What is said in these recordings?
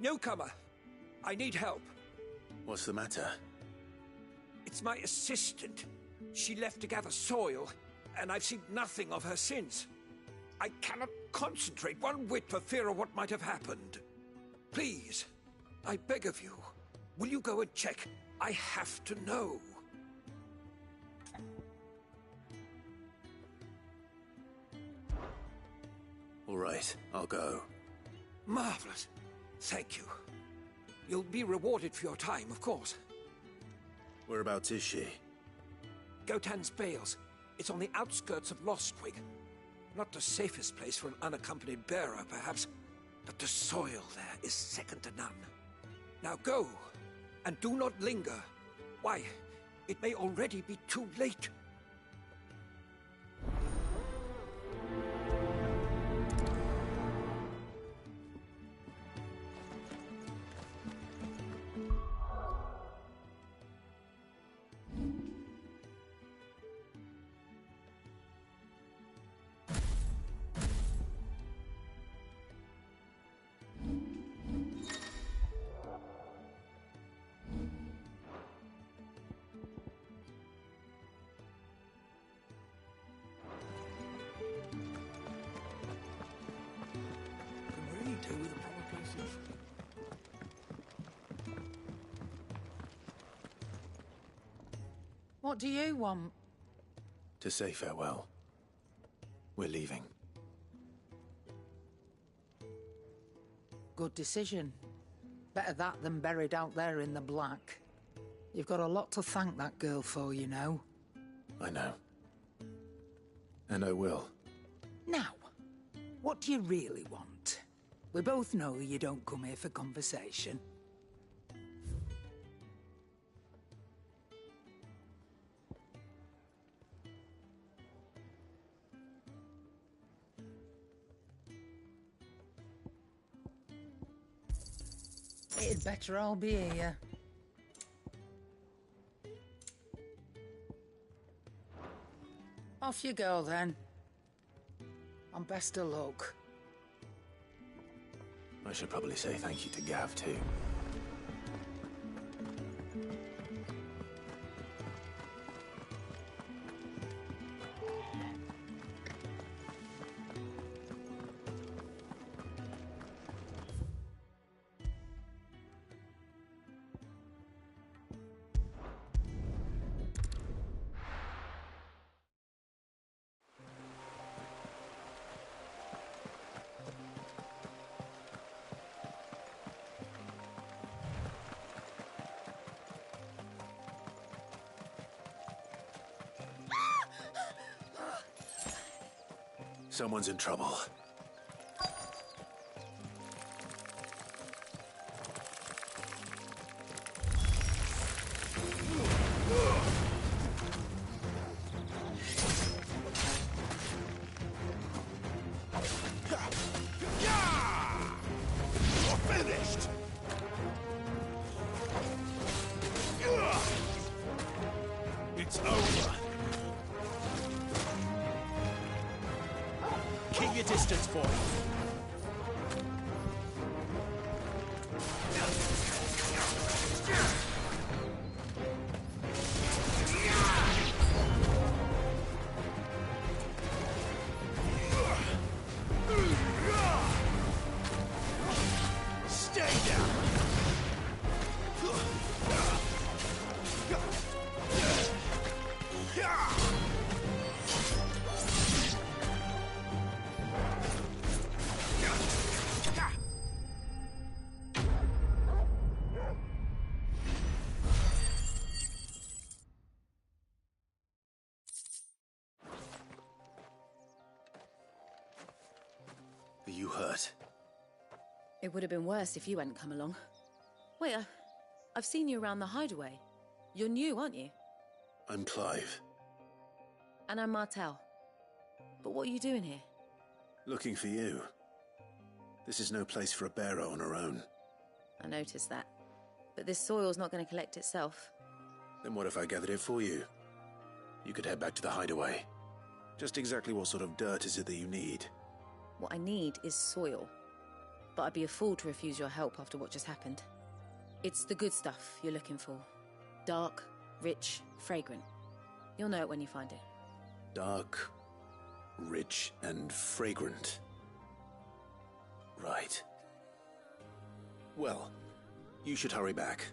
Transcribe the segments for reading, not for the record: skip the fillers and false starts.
Newcomer, I need help. What's the matter? It's my assistant. She left to gather soil, and I've seen nothing of her since. I cannot concentrate one whit for fear of what might have happened. Please, I beg of you, will you go and check? I have to know. All right, I'll go. Marvelous. Thank you. You'll be rewarded for your time, of course. Whereabouts is she? Gotan's Bales. It's on the outskirts of Lostwig. Not the safest place for an unaccompanied bearer, perhaps, but the soil there is second to none. Now go, and do not linger. Why, it may already be too late. What do you want? To say farewell. We're leaving. Good decision. Better that than buried out there in the black. You've got a lot to thank that girl for, you know. I know. And I will. Now, what do you really want? We both know you don't come here for conversation. It'd better all be here. Off you go, then. And best of luck. I should probably say thank you to Gav, too. Someone's in trouble. You're finished! It's over. Keep your distance, boy. Stay down. Are you hurt? It would have been worse if you hadn't come along. Wait, I've seen you around the hideaway. You're new, aren't you? I'm Clive. And I'm Martel. But what are you doing here? Looking for you. This is no place for a bearer on her own. I noticed that. But this soil's not going to collect itself. Then what if I gathered it for you? You could head back to the hideaway. Just exactly what sort of dirt is it that you need? What I need is soil. but I'd be a fool to refuse your help after what just happened. It's the good stuff you're looking for. Dark, rich, fragrant. You'll know it when you find it. Dark, rich, and fragrant. Right. Well, you should hurry back.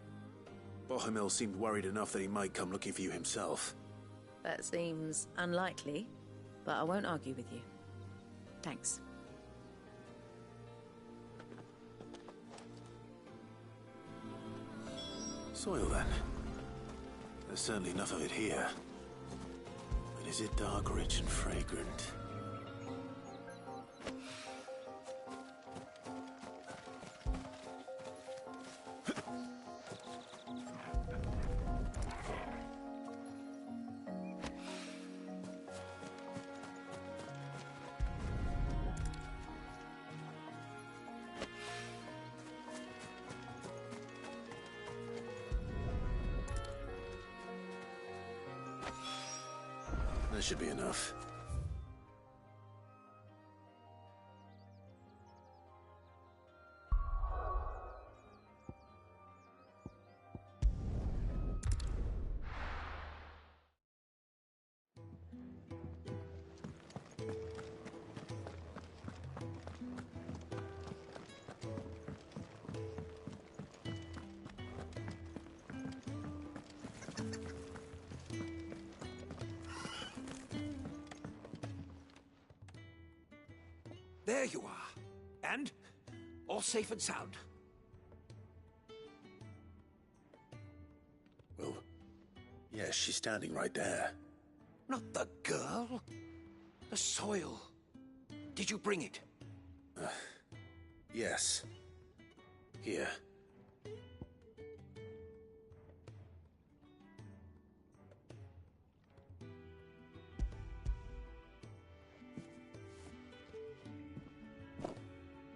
Bohemil seemed worried enough that he might come looking for you himself. That seems unlikely, but I won't argue with you. Thanks. Soil, then. There's certainly enough of it here. But is it dark, rich, and fragrant? That should be enough. There you are. And all safe and sound. Well, yes, she's standing right there. Not the girl. The soil. Did you bring it? Yes. Here.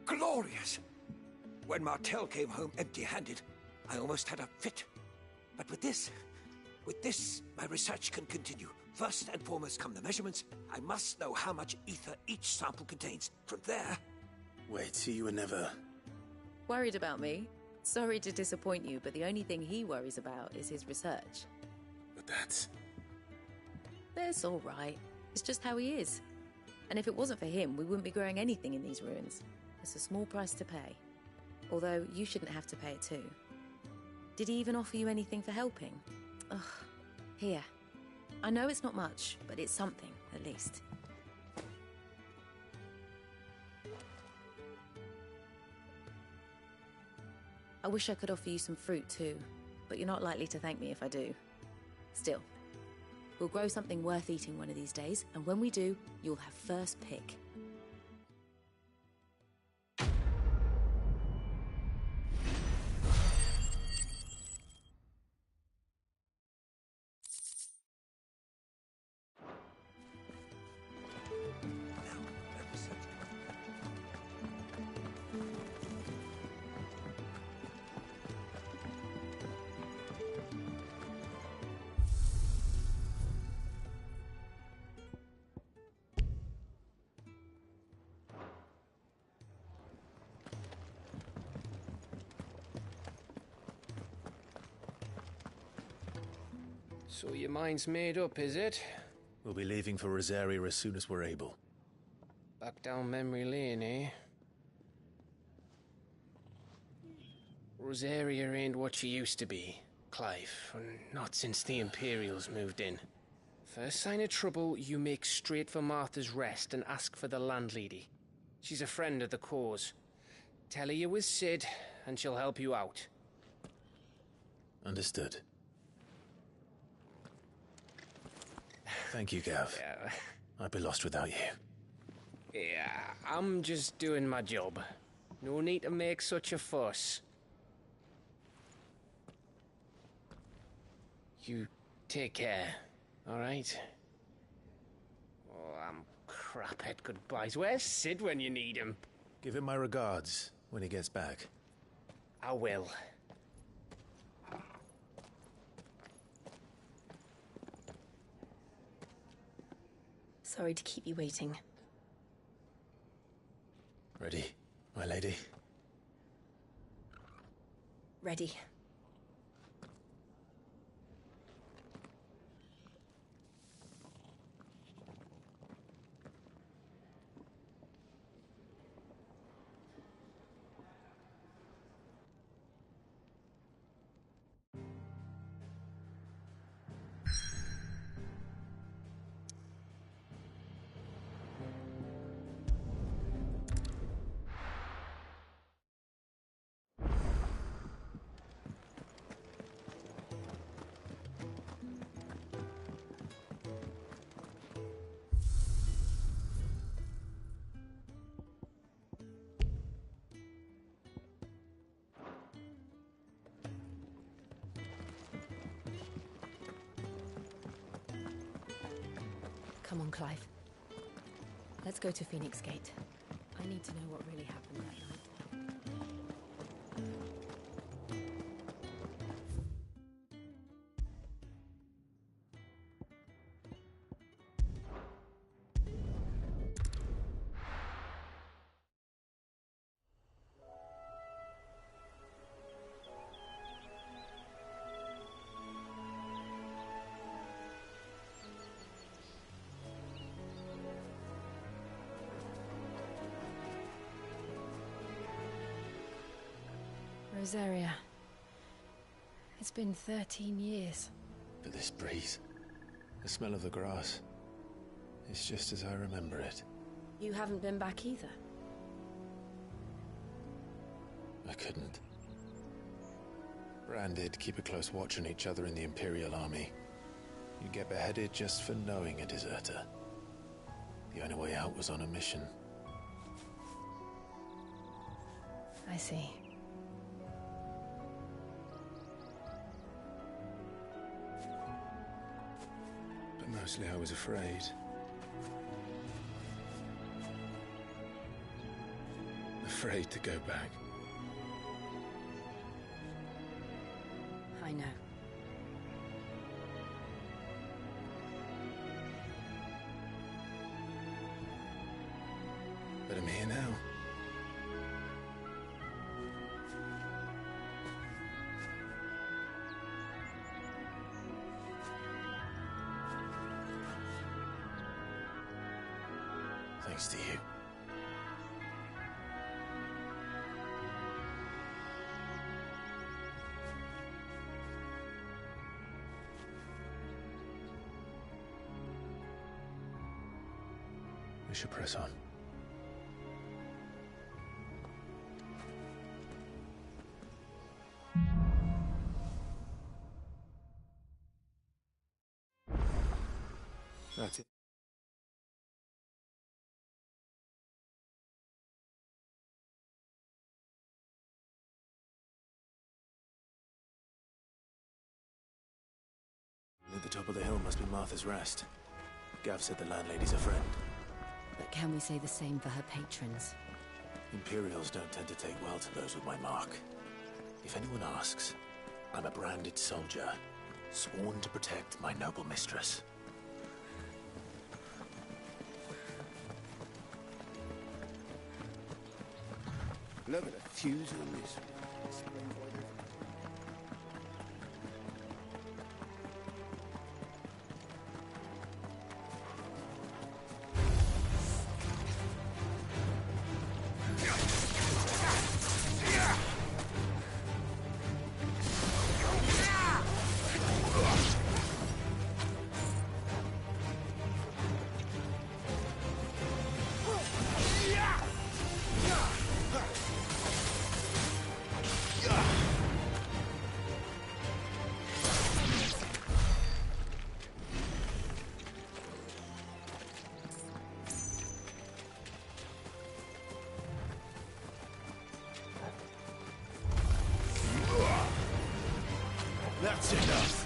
Glorious! When Martel came home empty-handed, I almost had a fit. But with this, my research can continue. First and foremost come the measurements. I must know how much ether each sample contains. From there... Wait, so you were never... Worried about me? Sorry to disappoint you, but the only thing he worries about is his research. But that's... That's all right. It's just how he is. And if it wasn't for him, we wouldn't be growing anything in these ruins. It's a small price to pay. Although, you shouldn't have to pay it too. Did he even offer you anything for helping? Ugh. Here. I know it's not much, but it's something, at least. I wish I could offer you some fruit too, but you're not likely to thank me if I do. Still, we'll grow something worth eating one of these days, and when we do, you'll have first pick. So your mind's made up, is it? We'll be leaving for Rosaria as soon as we're able. Back down memory lane, eh? Rosaria ain't what she used to be, Clive. Not since the Imperials moved in. First sign of trouble, you make straight for Martha's Rest and ask for the landlady. She's a friend of the cause. Tell her you was Sid, and she'll help you out. Understood. Thank you, Gav. Yeah. I'd be lost without you. Yeah, I'm just doing my job. No need to make such a fuss. You take care, alright? Oh, I'm crap at goodbyes. Where's Sid when you need him? Give him my regards when he gets back. I will. Sorry to keep you waiting. Ready, my lady? ready. Come on, Clive. Let's go to Phoenix Gate. I need to know what really happened that night. Rosaria. It's been 13 years. But this breeze, the smell of the grass, it's just as I remember it. You haven't been back either. I couldn't. Branded, keep a close watch on each other in the Imperial Army. You get beheaded just for knowing a deserter. The only way out was on a mission. I see. But mostly I was afraid. Afraid to go back. I know. But I'm here now. Thanks to you. We should press on. That's it. Near the top of the hill must be Martha's Rest. Gav said the landlady's a friend. But can we say the same for her patrons? Imperials don't tend to take well to those with my mark. If anyone asks, I'm a branded soldier, sworn to protect my noble mistress. Look at the fuse on this. That's enough.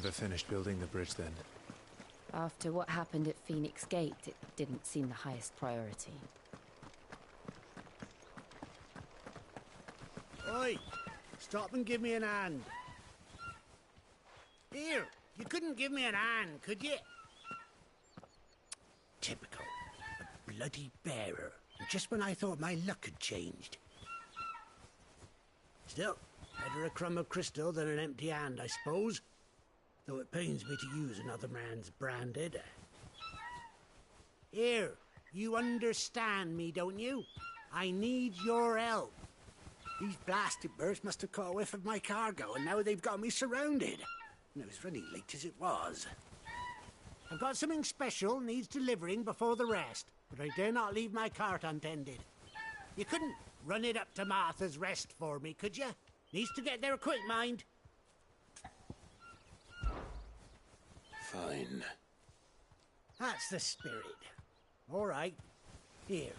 never finished building the bridge then? After what happened at Phoenix Gate, it didn't seem the highest priority. Oi! Stop and give me an hand. Here, you couldn't give me an hand, could you? Typical. A bloody bearer. Just when I thought my luck had changed. Still, better a crumb of crystal than an empty hand, I suppose. Though it pains me to use another man's branded. Here, you understand me, don't you? I need your help. These blasted birds must have caught a whiff of my cargo, and now they've got me surrounded. And it was really late as it was. I've got something special needs delivering before the rest, but I dare not leave my cart untended. You couldn't run it up to Martha's Rest for me, could you? Needs to get there quick, mind. Fine. That's the spirit. All right. Here.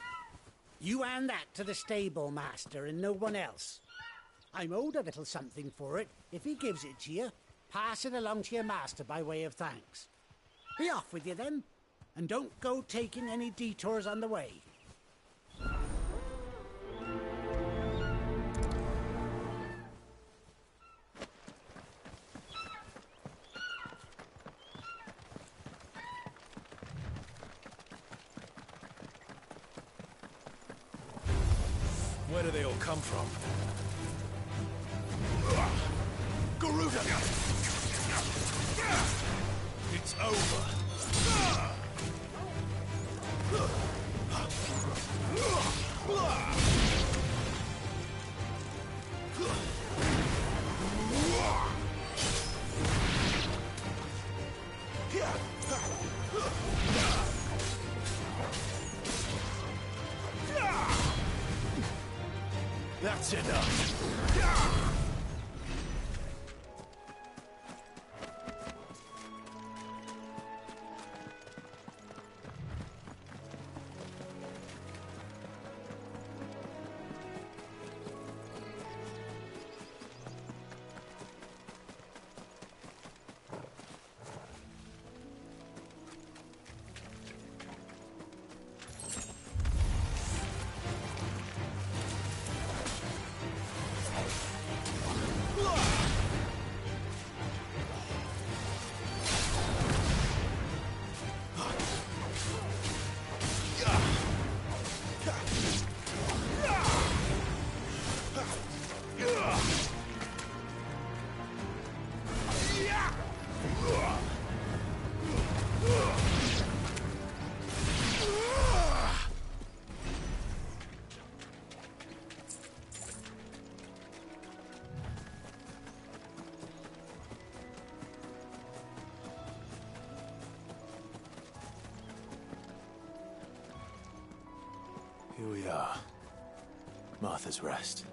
You hand that to the stable master and no one else. I'm owed a little something for it. If he gives it to you, pass it along to your master by way of thanks. Be off with you then, and don't go taking any detours on the way. Where do they all come from? Garuda! It's over. That's enough. Here we are. Martha's Rest.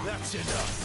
That's enough.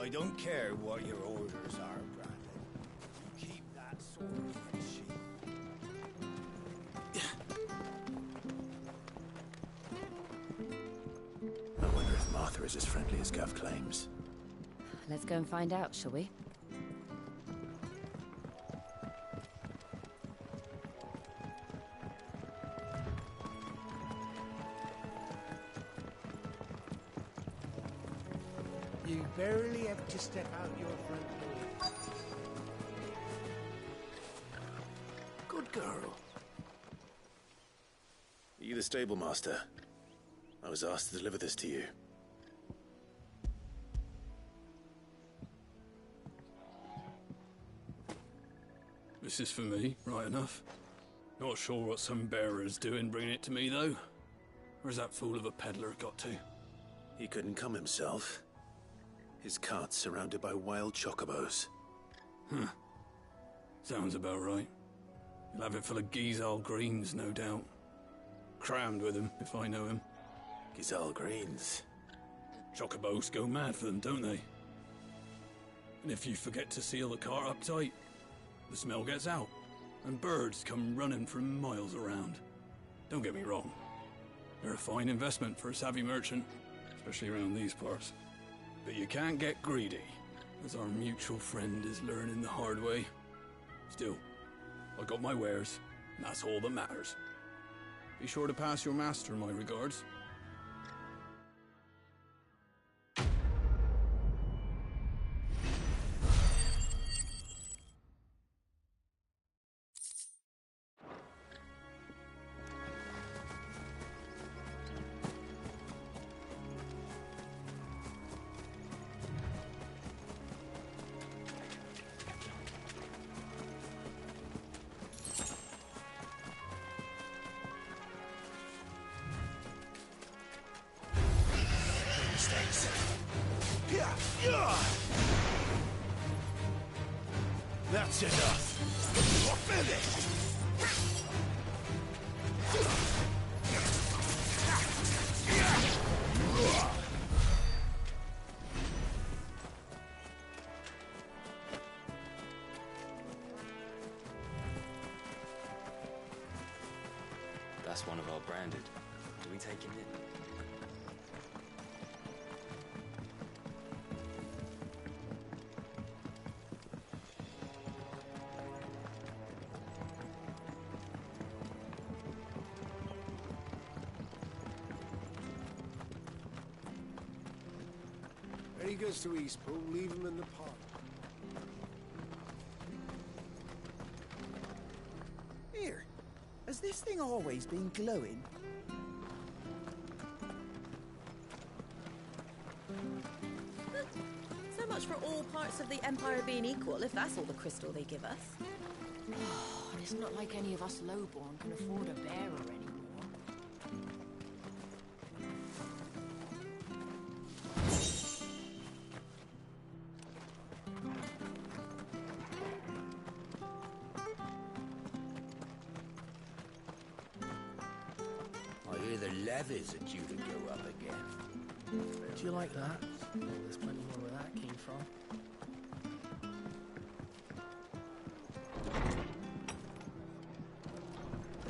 I don't care what your orders are, Brandon. You keep that sword in its sheath. I wonder if Martha is as friendly as Gav claims. Let's go and find out, shall we? You barely have to step out your front door. Good girl. Are you the stable master? I was asked to deliver this to you. This is for me, right enough. Not sure what some bearer's doing bringing it to me, though. Where's that fool of a peddler got to? He couldn't come himself. His cart's surrounded by wild chocobos. Huh. Sounds about right. He'll have it full of Gizal greens, no doubt. Crammed with him, if I know him. Gizal greens. Chocobos go mad for them, don't they? And if you forget to seal the cart up tight, the smell gets out, and birds come running from miles around. Don't get me wrong. They're a fine investment for a savvy merchant, especially around these parts. But you can't get greedy, as our mutual friend is learning the hard way. Still, I got my wares, and that's all that matters. Be sure to pass your master my regards. That's enough. Finish! That's one of our branded. Do we take him in? When he goes to Eastpool, leave him in the park. Here, has this thing always been glowing? So much for all parts of the Empire being equal, if that's all the crystal they give us. And it's not like any of us lowborn can afford a bearer anymore. I hear the levies are due to go up again. Do you like that? Oh, there's plenty more where that came from.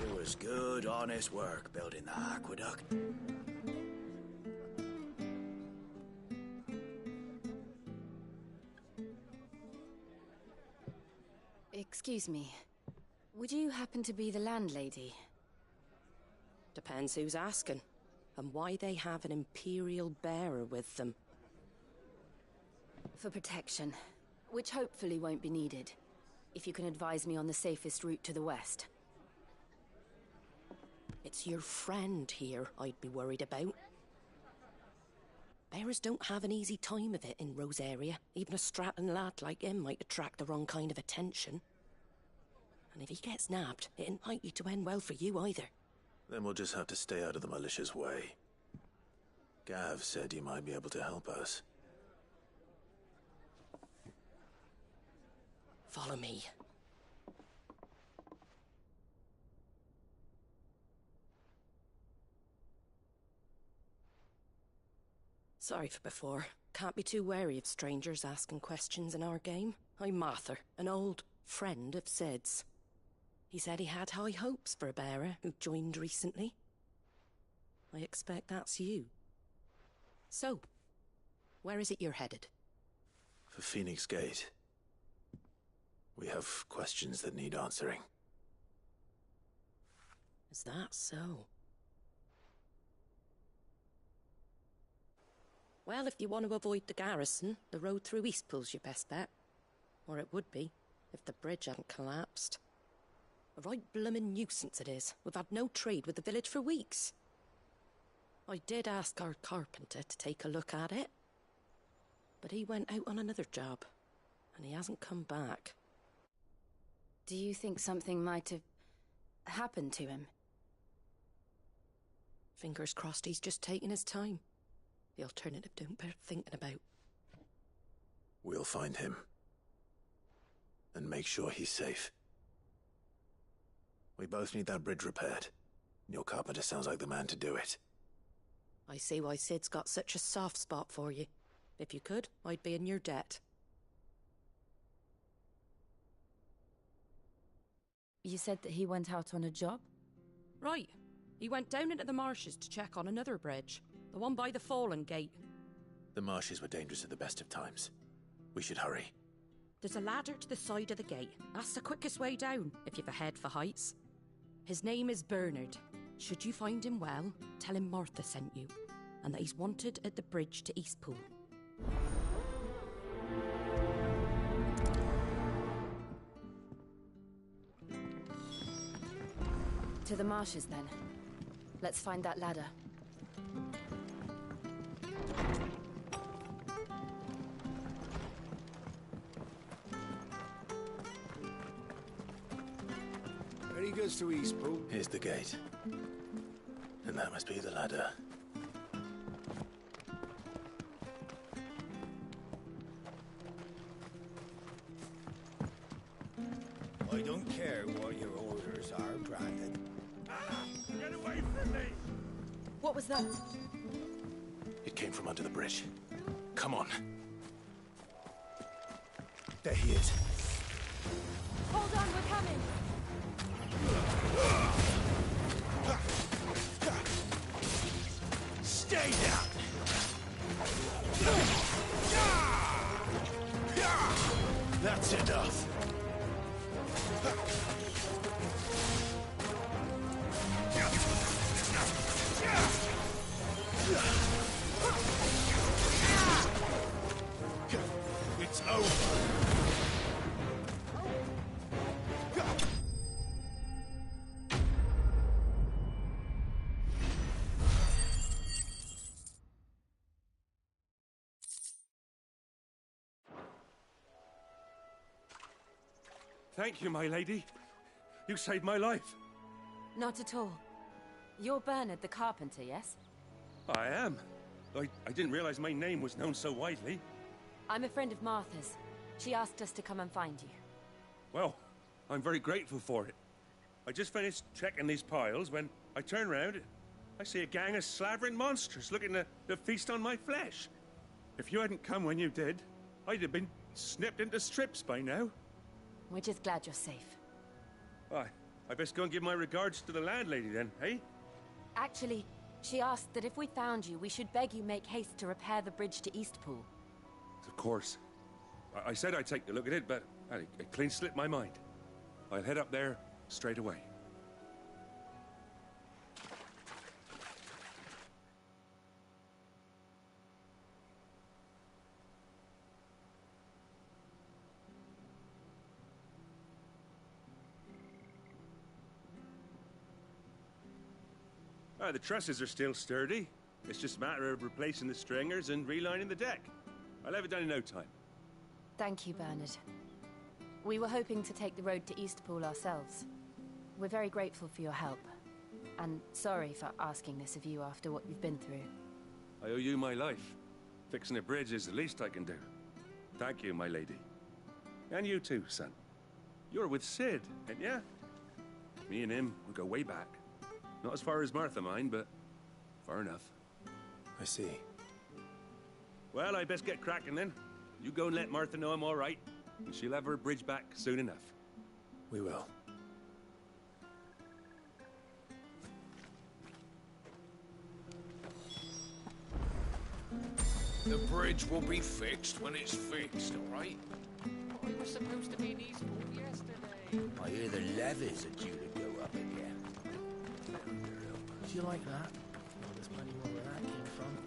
It was good, honest work building the aqueduct. Excuse me. Would you happen to be the landlady? Depends who's asking, and why they have an Imperial bearer with them. For protection, which hopefully won't be needed. If you can advise me on the safest route to the west. It's your friend here I'd be worried about. Bearers don't have an easy time of it in Rosaria. Even a Stratton lad like him might attract the wrong kind of attention. And if he gets nabbed, it ain't likely to end well for you either. Then we'll just have to stay out of the malicious way. Gav said he might be able to help us. Follow me. Sorry for before. Can't be too wary of strangers asking questions in our game. I'm Martha, an old friend of Sid's. He said he had high hopes for a bearer who joined recently. I expect that's you. So, where is it you're headed? For Phoenix Gate. We have questions that need answering. Is that so? Well, if you want to avoid the garrison, the road through Eastpool's your best bet. Or it would be, if the bridge hadn't collapsed. A right bloomin' nuisance it is. We've had no trade with the village for weeks. I did ask our carpenter to take a look at it. But he went out on another job, and he hasn't come back. Do you think something might have happened to him? Fingers crossed he's just taking his time. The alternative don't bear thinking about. We'll find him. And make sure he's safe. We both need that bridge repaired. Your carpenter sounds like the man to do it. I see why Sid's got such a soft spot for you. If you could, I'd be in your debt. You said that he went out on a job? Right. He went down into the marshes to check on another bridge. The one by the Fallen Gate. The marshes were dangerous at the best of times. We should hurry. There's a ladder to the side of the gate. That's the quickest way down, if you've a head for heights. His name is Bernard. Should you find him well, tell him Martha sent you, and that he's wanted at the bridge to Eastpool. To the marshes, then. Let's find that ladder. Ready goes to Eastpool. Here's the gate. And that must be the ladder. I don't care what your orders are, Brandon. Get away from me! What was that? It came from under the bridge. Come on. There he is. Hold on, we're coming! Stay down! That's enough. It's over. Thank you, my lady. You saved my life. Not at all. You're Bernard the carpenter, yes? I am. I didn't realize my name was known so widely. I'm a friend of Martha's. She asked us to come and find you. Well, I'm very grateful for it. I just finished checking these piles when I turn round. I see a gang of slavering monsters looking to feast on my flesh. If you hadn't come when you did, I'd have been snipped into strips by now. We're just glad you're safe. Why, I best go and give my regards to the landlady then, eh? Actually, she asked that if we found you, we should beg you make haste to repair the bridge to Eastpool. Of course. I said I'd take a look at it, but it clean slipped my mind. I'll head up there straight away. The trusses are still sturdy. It's just a matter of replacing the stringers and relining the deck. I'll have it done in no time. Thank you, Bernard. We were hoping to take the road to Eastpool ourselves. We're very grateful for your help. And sorry for asking this of you after what you've been through. I owe you my life. Fixing a bridge is the least I can do. Thank you, my lady. And you too, son. You're with Sid, ain't ya? Me and him, we go way back. Not as far as Martha, mind, but far enough. I see. Well, I best get cracking then. You go and let Martha know I'm all right, and she'll have her bridge back soon enough. We will. The bridge will be fixed when it's fixed, all right? We were supposed to be in Eastpool yesterday. I hear the levies are due to go up again. Do you like that? Well, there's plenty more where that came from.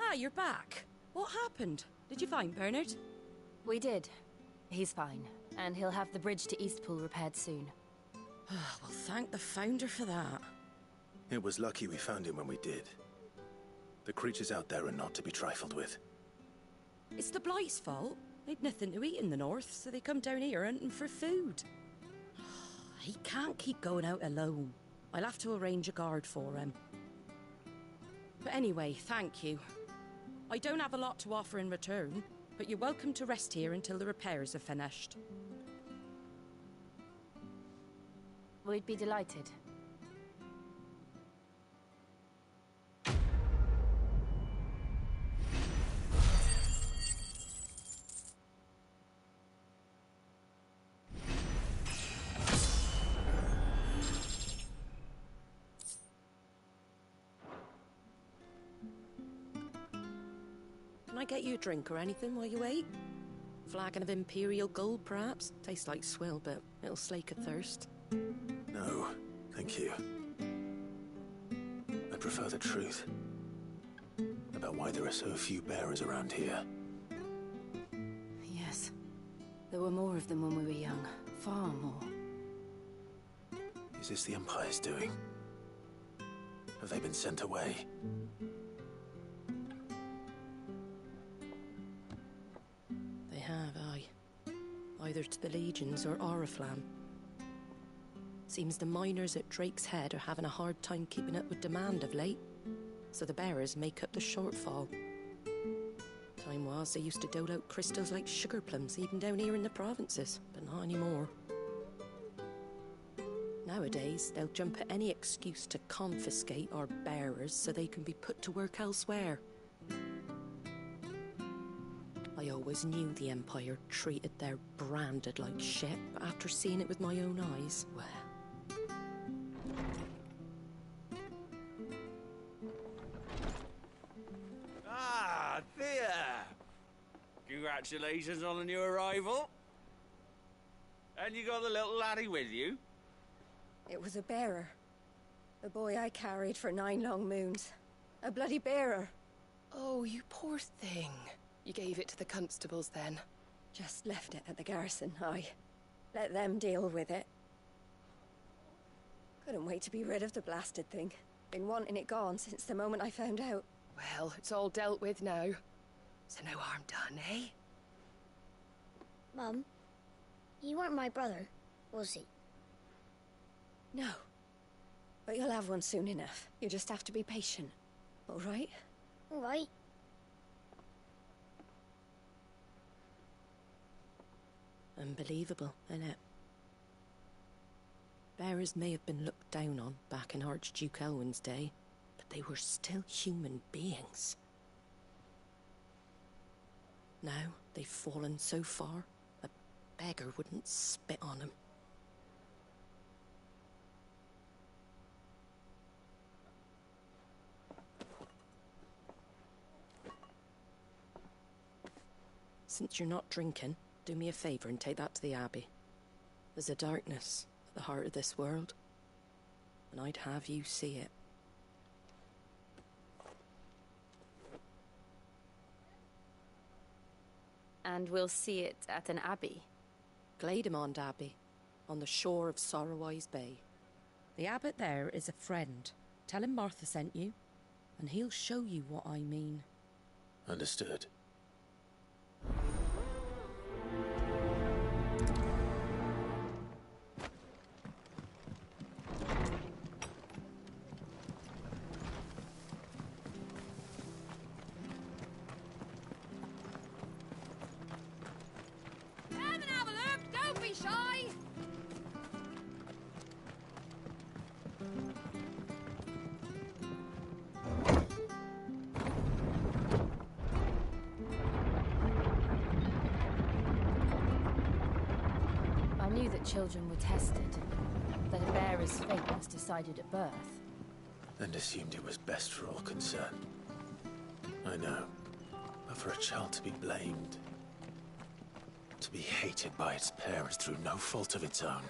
Ah, you're back. What happened? Did you find Bernard? We did. He's fine, and he'll have the bridge to Eastpool repaired soon. Well, thank the Founder for that. It was lucky we found him when we did. The creatures out there are not to be trifled with. It's the Blight's fault. They'd nothing to eat in the north, so they come down here hunting for food. He can't keep going out alone. I'll have to arrange a guard for him. But anyway, thank you. I don't have a lot to offer in return, but you're welcome to rest here until the repairs are finished. We'd be delighted. Can I get you a drink or anything while you wait? Flagon of Imperial Gold, perhaps? Tastes like swill, but it'll slake a thirst. No, thank you. I prefer the truth. About why there are so few bearers around here. Yes. There were more of them when we were young. Far more. Is this the Empire's doing? Have they been sent away? They have, aye. Either to the Legions or Oriflamme. Seems the miners at Drake's Head are having a hard time keeping up with demand of late, so the bearers make up the shortfall. Time was they used to dole out crystals like sugar plums even down here in the provinces, but not anymore. Nowadays, they'll jump at any excuse to confiscate our bearers so they can be put to work elsewhere. I always knew the Empire treated their branded like shit, but after seeing it with my own eyes, well... Ah, Thea! Congratulations on the new arrival. And you got the little laddie with you? It was a bearer. The boy I carried for 9 long moons. A bloody bearer. Oh, you poor thing. You gave it to the constables then? Just left it at the garrison, aye. Let them deal with it. Couldn't wait to be rid of the blasted thing. Been wanting it gone since the moment I found out. Well, it's all dealt with now. So no harm done, eh? Mum, he weren't my brother, was he? No. But you'll have one soon enough. You just have to be patient. All right? All right. Unbelievable, innit? Bearers may have been looked down on back in Archduke Elwin's day, but they were still human beings. Now they've fallen so far, a beggar wouldn't spit on them. Since you're not drinking, do me a favour and take that to the Abbey. There's a darkness at the heart of this world, and I'd have you see it. And we'll see it at an abbey? Glademond Abbey, on the shore of Sorrowwise Bay. The abbot there is a friend. Tell him Martha sent you, and he'll show you what I mean. Understood. that children were tested, that a bearer's fate was decided at birth. And assumed it was best for all concerned. I know. But for a child to be blamed, to be hated by its parents through no fault of its own.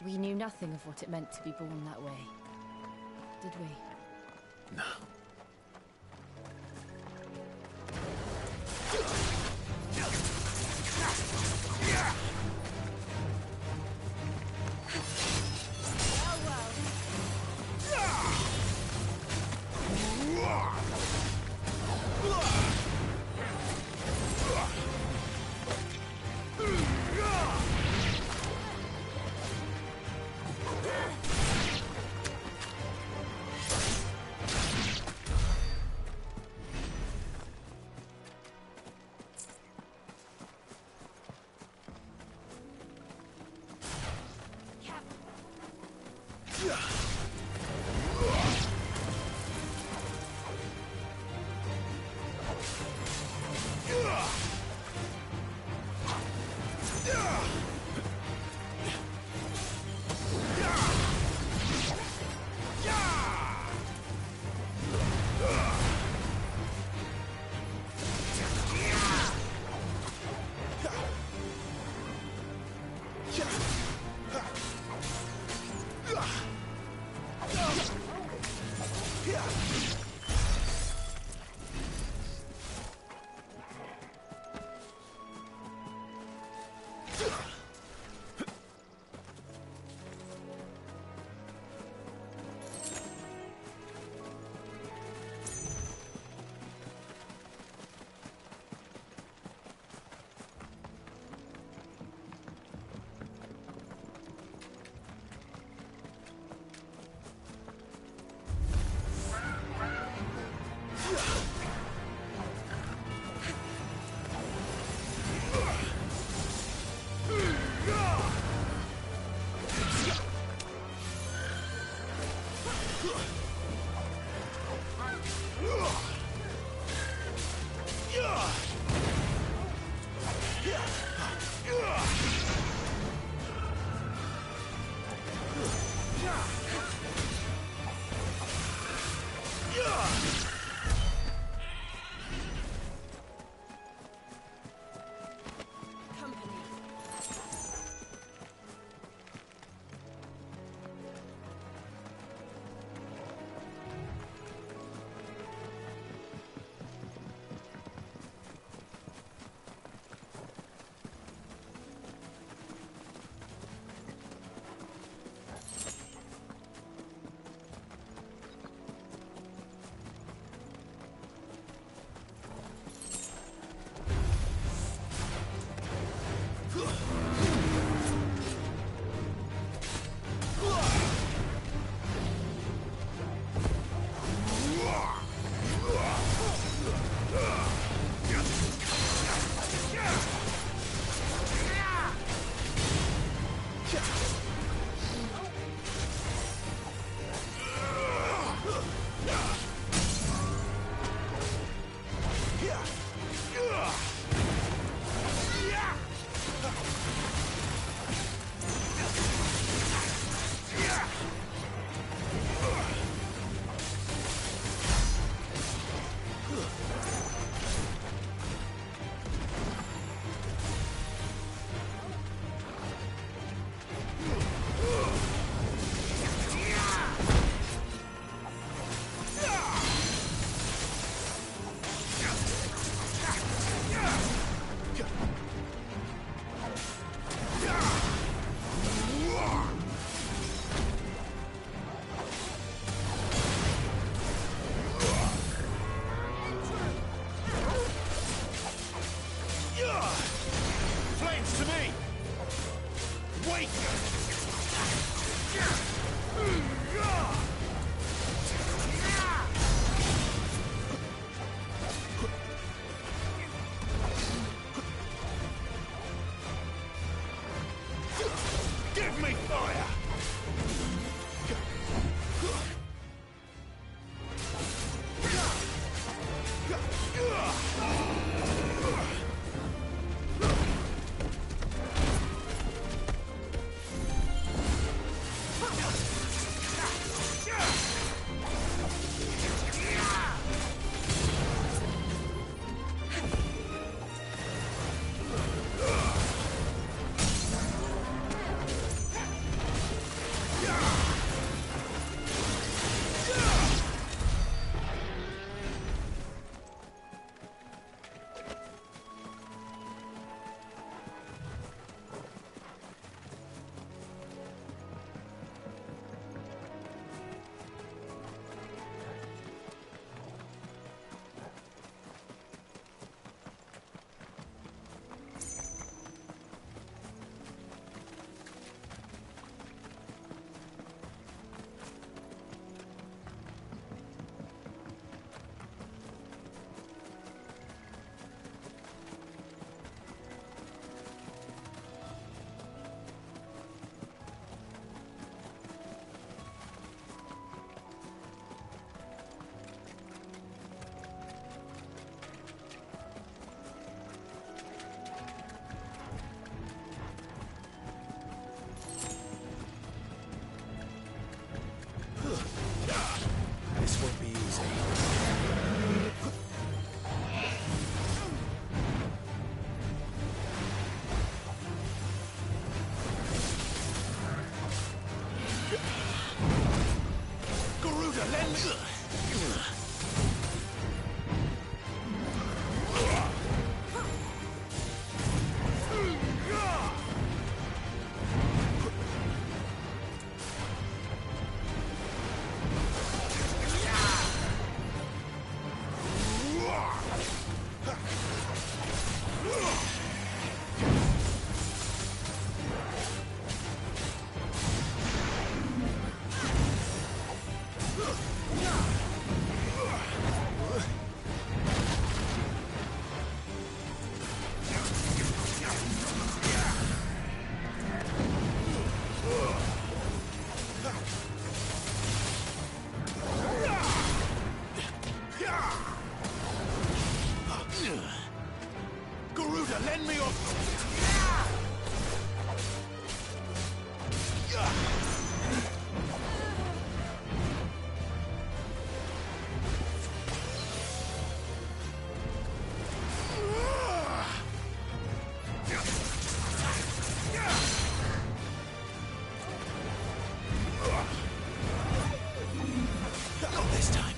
We knew nothing of what it meant to be born that way, did we? No. Garuda, lend me... Garuda, lend me your... Not this time.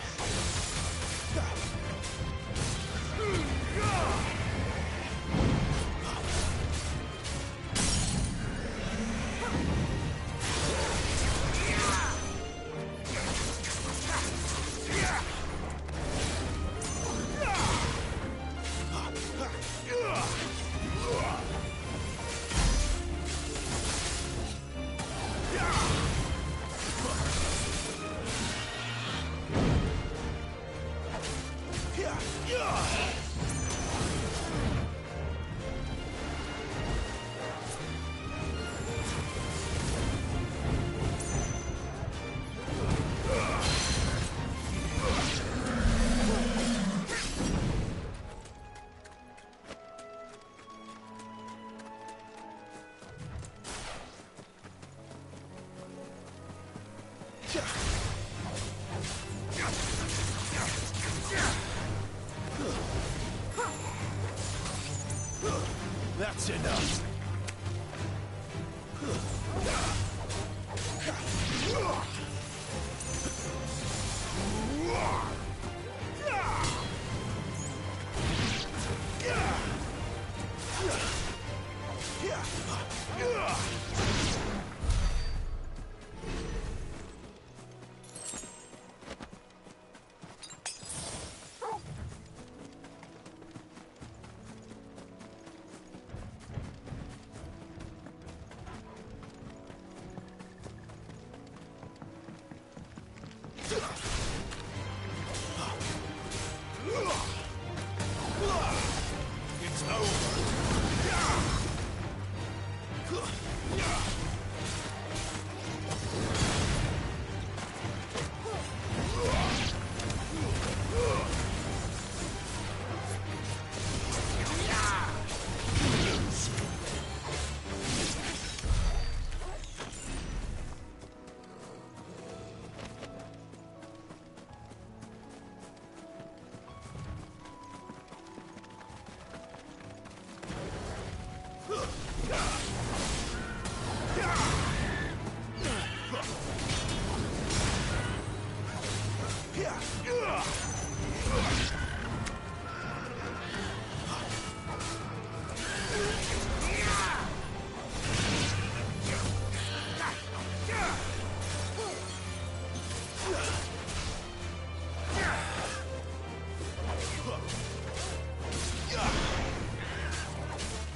That's enough. It's over.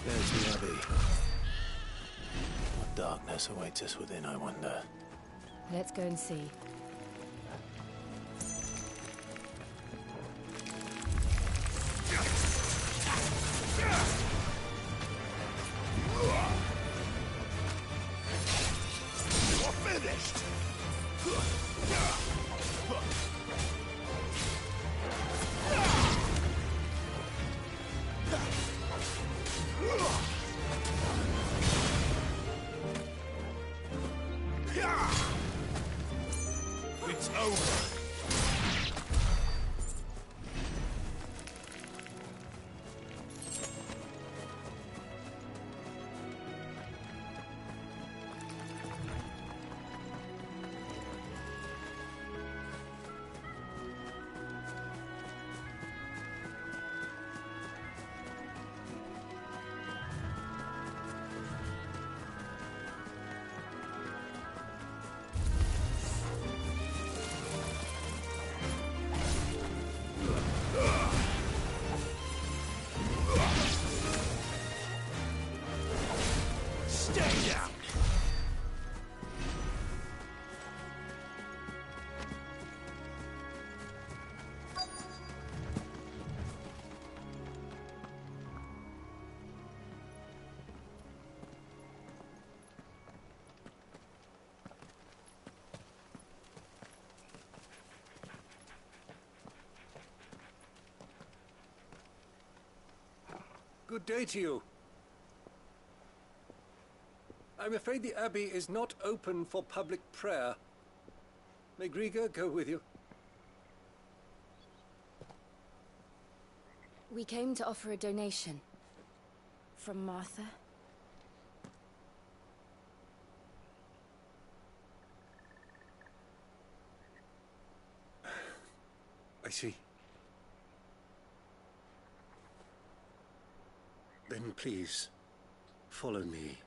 There's the Abbey. What darkness awaits us within, I wonder. Let's go and see. You're finished! It's over. Good day to you. I'm afraid the Abbey is not open for public prayer. May Grieger go with you? We came to offer a donation. From Martha. I see. Then please, follow me.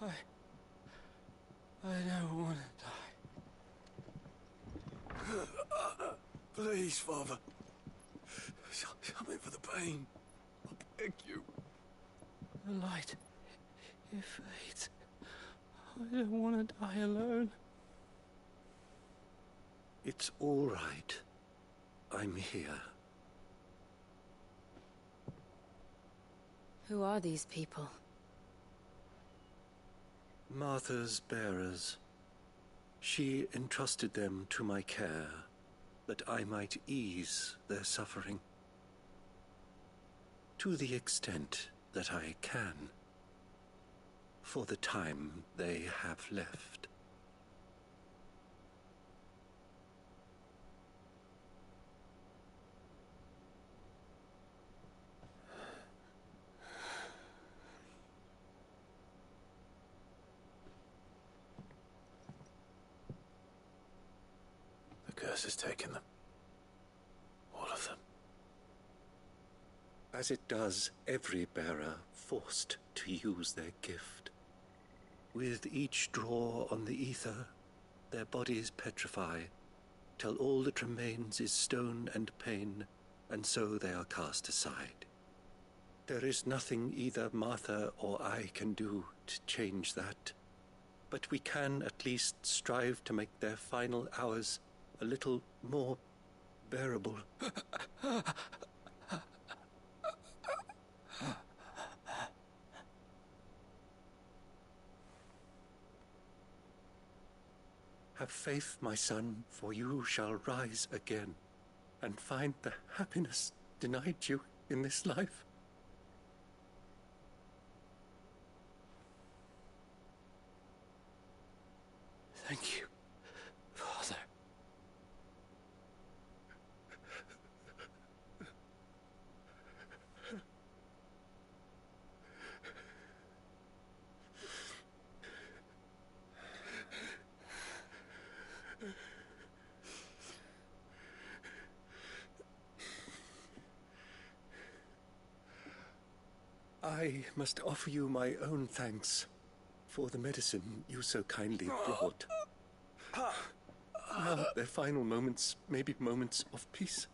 I don't want to die. Please, Father. Something for the pain. I beg you. The light, it fades. I don't want to die alone. It's all right. I'm here. Who are these people? Martha's bearers. She entrusted them to my care, that I might ease their suffering. To the extent that I can, for the time they have left. The curse has taken them. All of them. As it does every bearer forced to use their gift. With each draw on the ether, their bodies petrify, till all that remains is stone and pain, and so they are cast aside. There is nothing either Martha or I can do to change that, but we can at least strive to make their final hours a little more bearable. Have faith, my son, for you shall rise again and find the happiness denied you in this life. Thank you, Father. I must offer you my own thanks for the medicine you so kindly brought. Now their final moments may be moments of peace.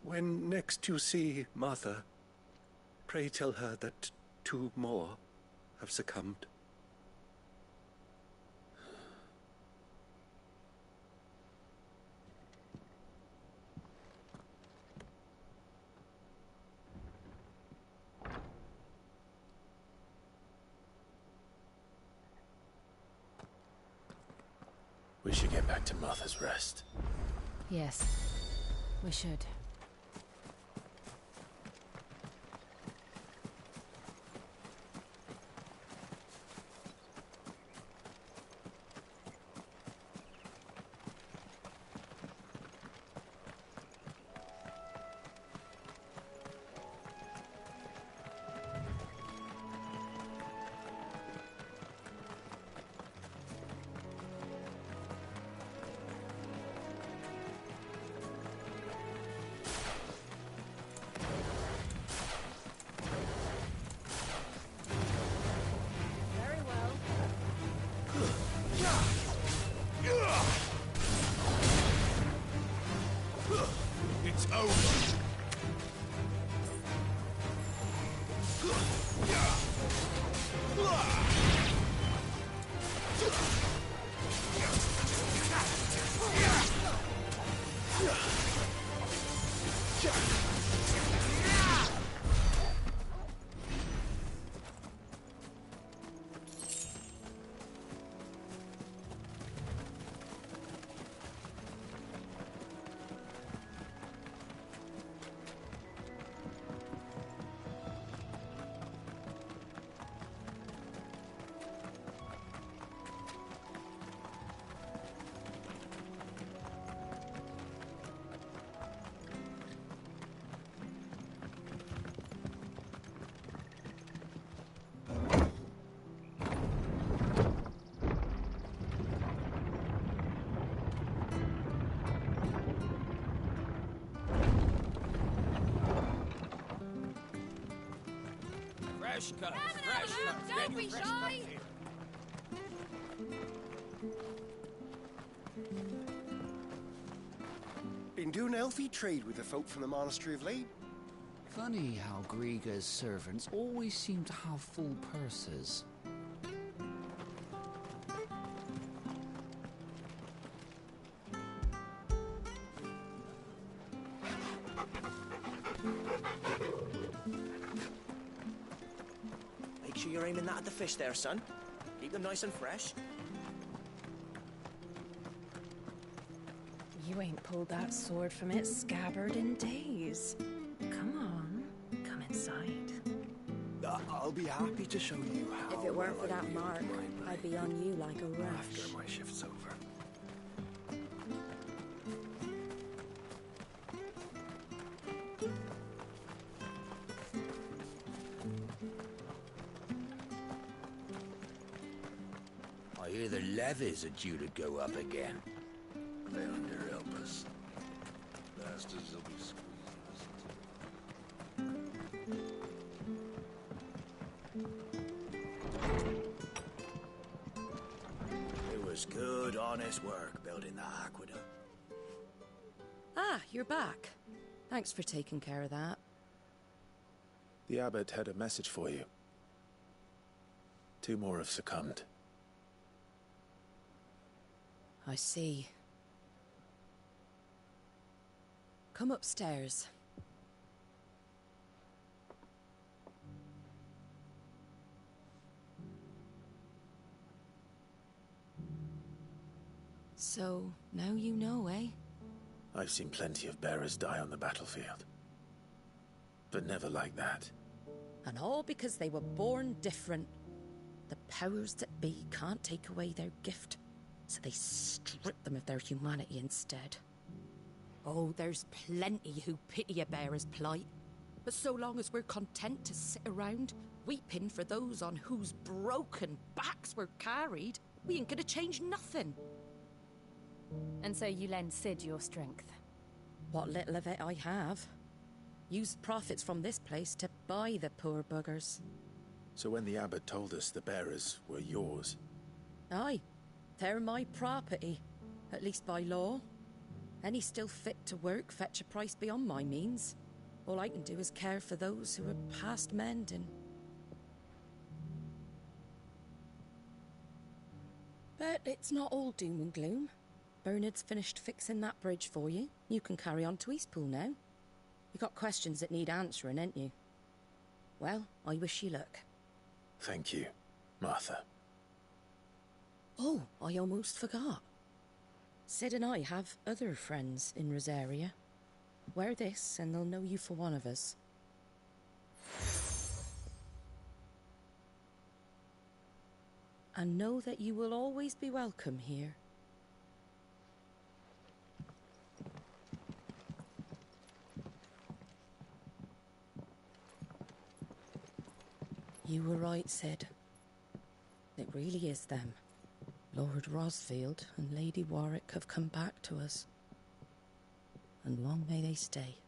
When next you see Martha, pray tell her that 2 more have succumbed. We should get back to Martha's Rest. Yes, we should. Fresh cut. Don't be shy! Been doing healthy trade with the folk from the monastery of late. Funny how Griga's servants always seem to have full purses. Make sure you're aiming that at the fish there, son. Keep them nice and fresh. You ain't pulled that sword from its scabbard in days. Come on, come inside. I'll be happy to show you how. If it weren't for that mark, I'd be on you like a rash. After my shift's over. I hear the levies are due to go up again. They underhelp us. Bastards will be squeezing It was good, honest work building that aqueduct. Ah, you're back. Thanks for taking care of that. The abbot had a message for you. 2 more have succumbed. I see. Come upstairs. So, now you know, eh? I've seen plenty of bearers die on the battlefield. But never like that. And all because they were born different. The powers that be can't take away their gift, so they strip them of their humanity instead. Oh, there's plenty who pity a bearer's plight. But so long as we're content to sit around, weeping for those on whose broken backs we're carried, we ain't gonna change nothing. And so you lend Sid your strength? What little of it I have. Use profits from this place to buy the poor buggers. So when the abbot told us the bearers were yours... Aye, they're my property, at least by law. Any still fit to work fetch a price beyond my means. All I can do is care for those who are past mending. But it's not all doom and gloom. Bernard's finished fixing that bridge for you. You can carry on to Eastpool now. You got questions that need answering, ain't you? Well, I wish you luck. Thank you, Martha. Oh, I almost forgot. Sid and I have other friends in Rosaria. Wear this and they'll know you for one of us. And know that you will always be welcome here. You were right, Sid. It really is them. Lord Rosfield and Lady Warwick have come back to us. And long may they stay.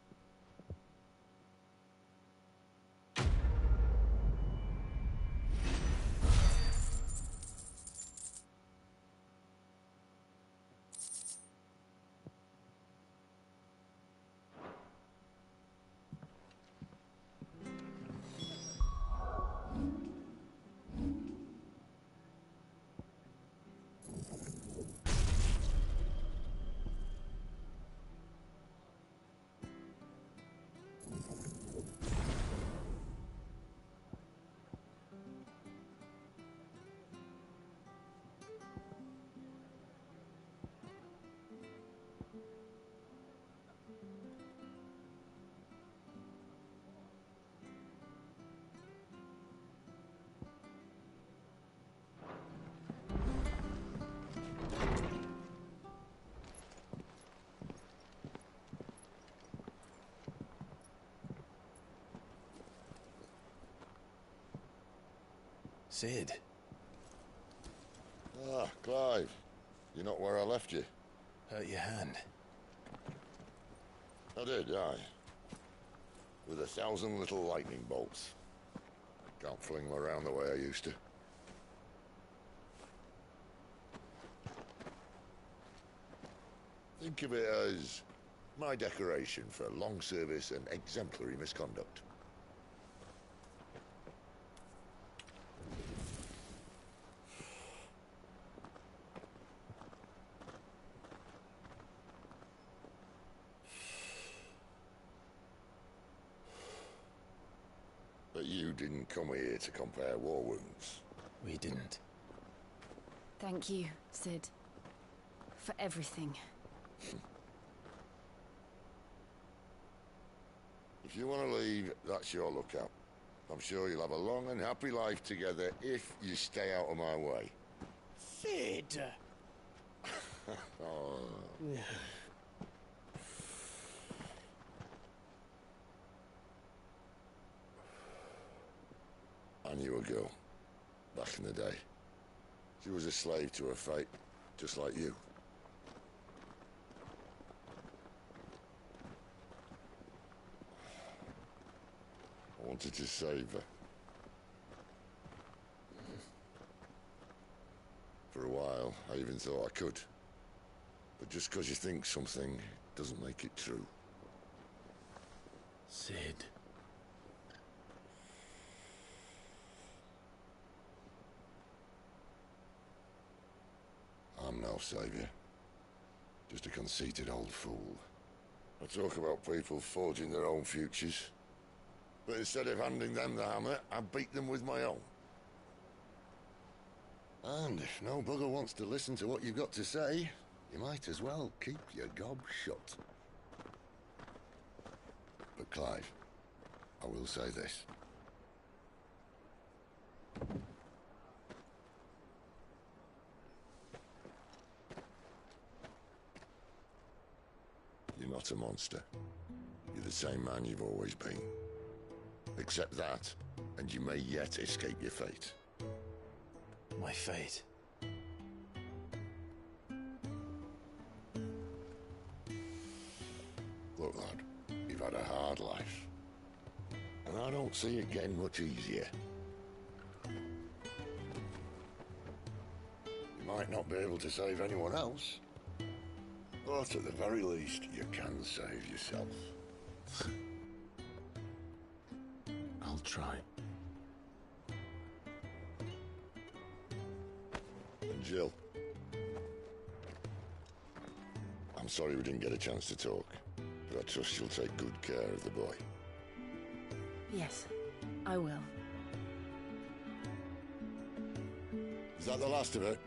Sid. Ah, Clive. You're not where I left you. Hurt your hand. I did, aye. With 1,000 little lightning bolts. Can't fling them around the way I used to. Think of it as my decoration for long service and exemplary misconduct. But you didn't come here to compare war wounds. We didn't. Thank you, Sid. For everything. If you want to leave, that's your lookout. I'm sure you'll have a long and happy life together if you stay out of my way. Sid! Oh. I knew a girl, back in the day. She was a slave to her fate, just like you. I wanted to save her. For a while, I even thought I could. But just because you think something doesn't make it true. Sid. I'm no savior. Just a conceited old fool. I talk about people forging their own futures. But instead of handing them the hammer, I beat them with my own. And if no bugger wants to listen to what you've got to say, you might as well keep your gob shut. But Clive, I will say this. You're not a monster. You're the same man you've always been. Accept that, and you may yet escape your fate. My fate? Look, lad, you've had a hard life. And I don't see it getting much easier. You might not be able to save anyone else, but at the very least, you can save yourself. I'll try. And Jill, I'm sorry we didn't get a chance to talk, but I trust you'll take good care of the boy. Yes, I will. Is that the last of it?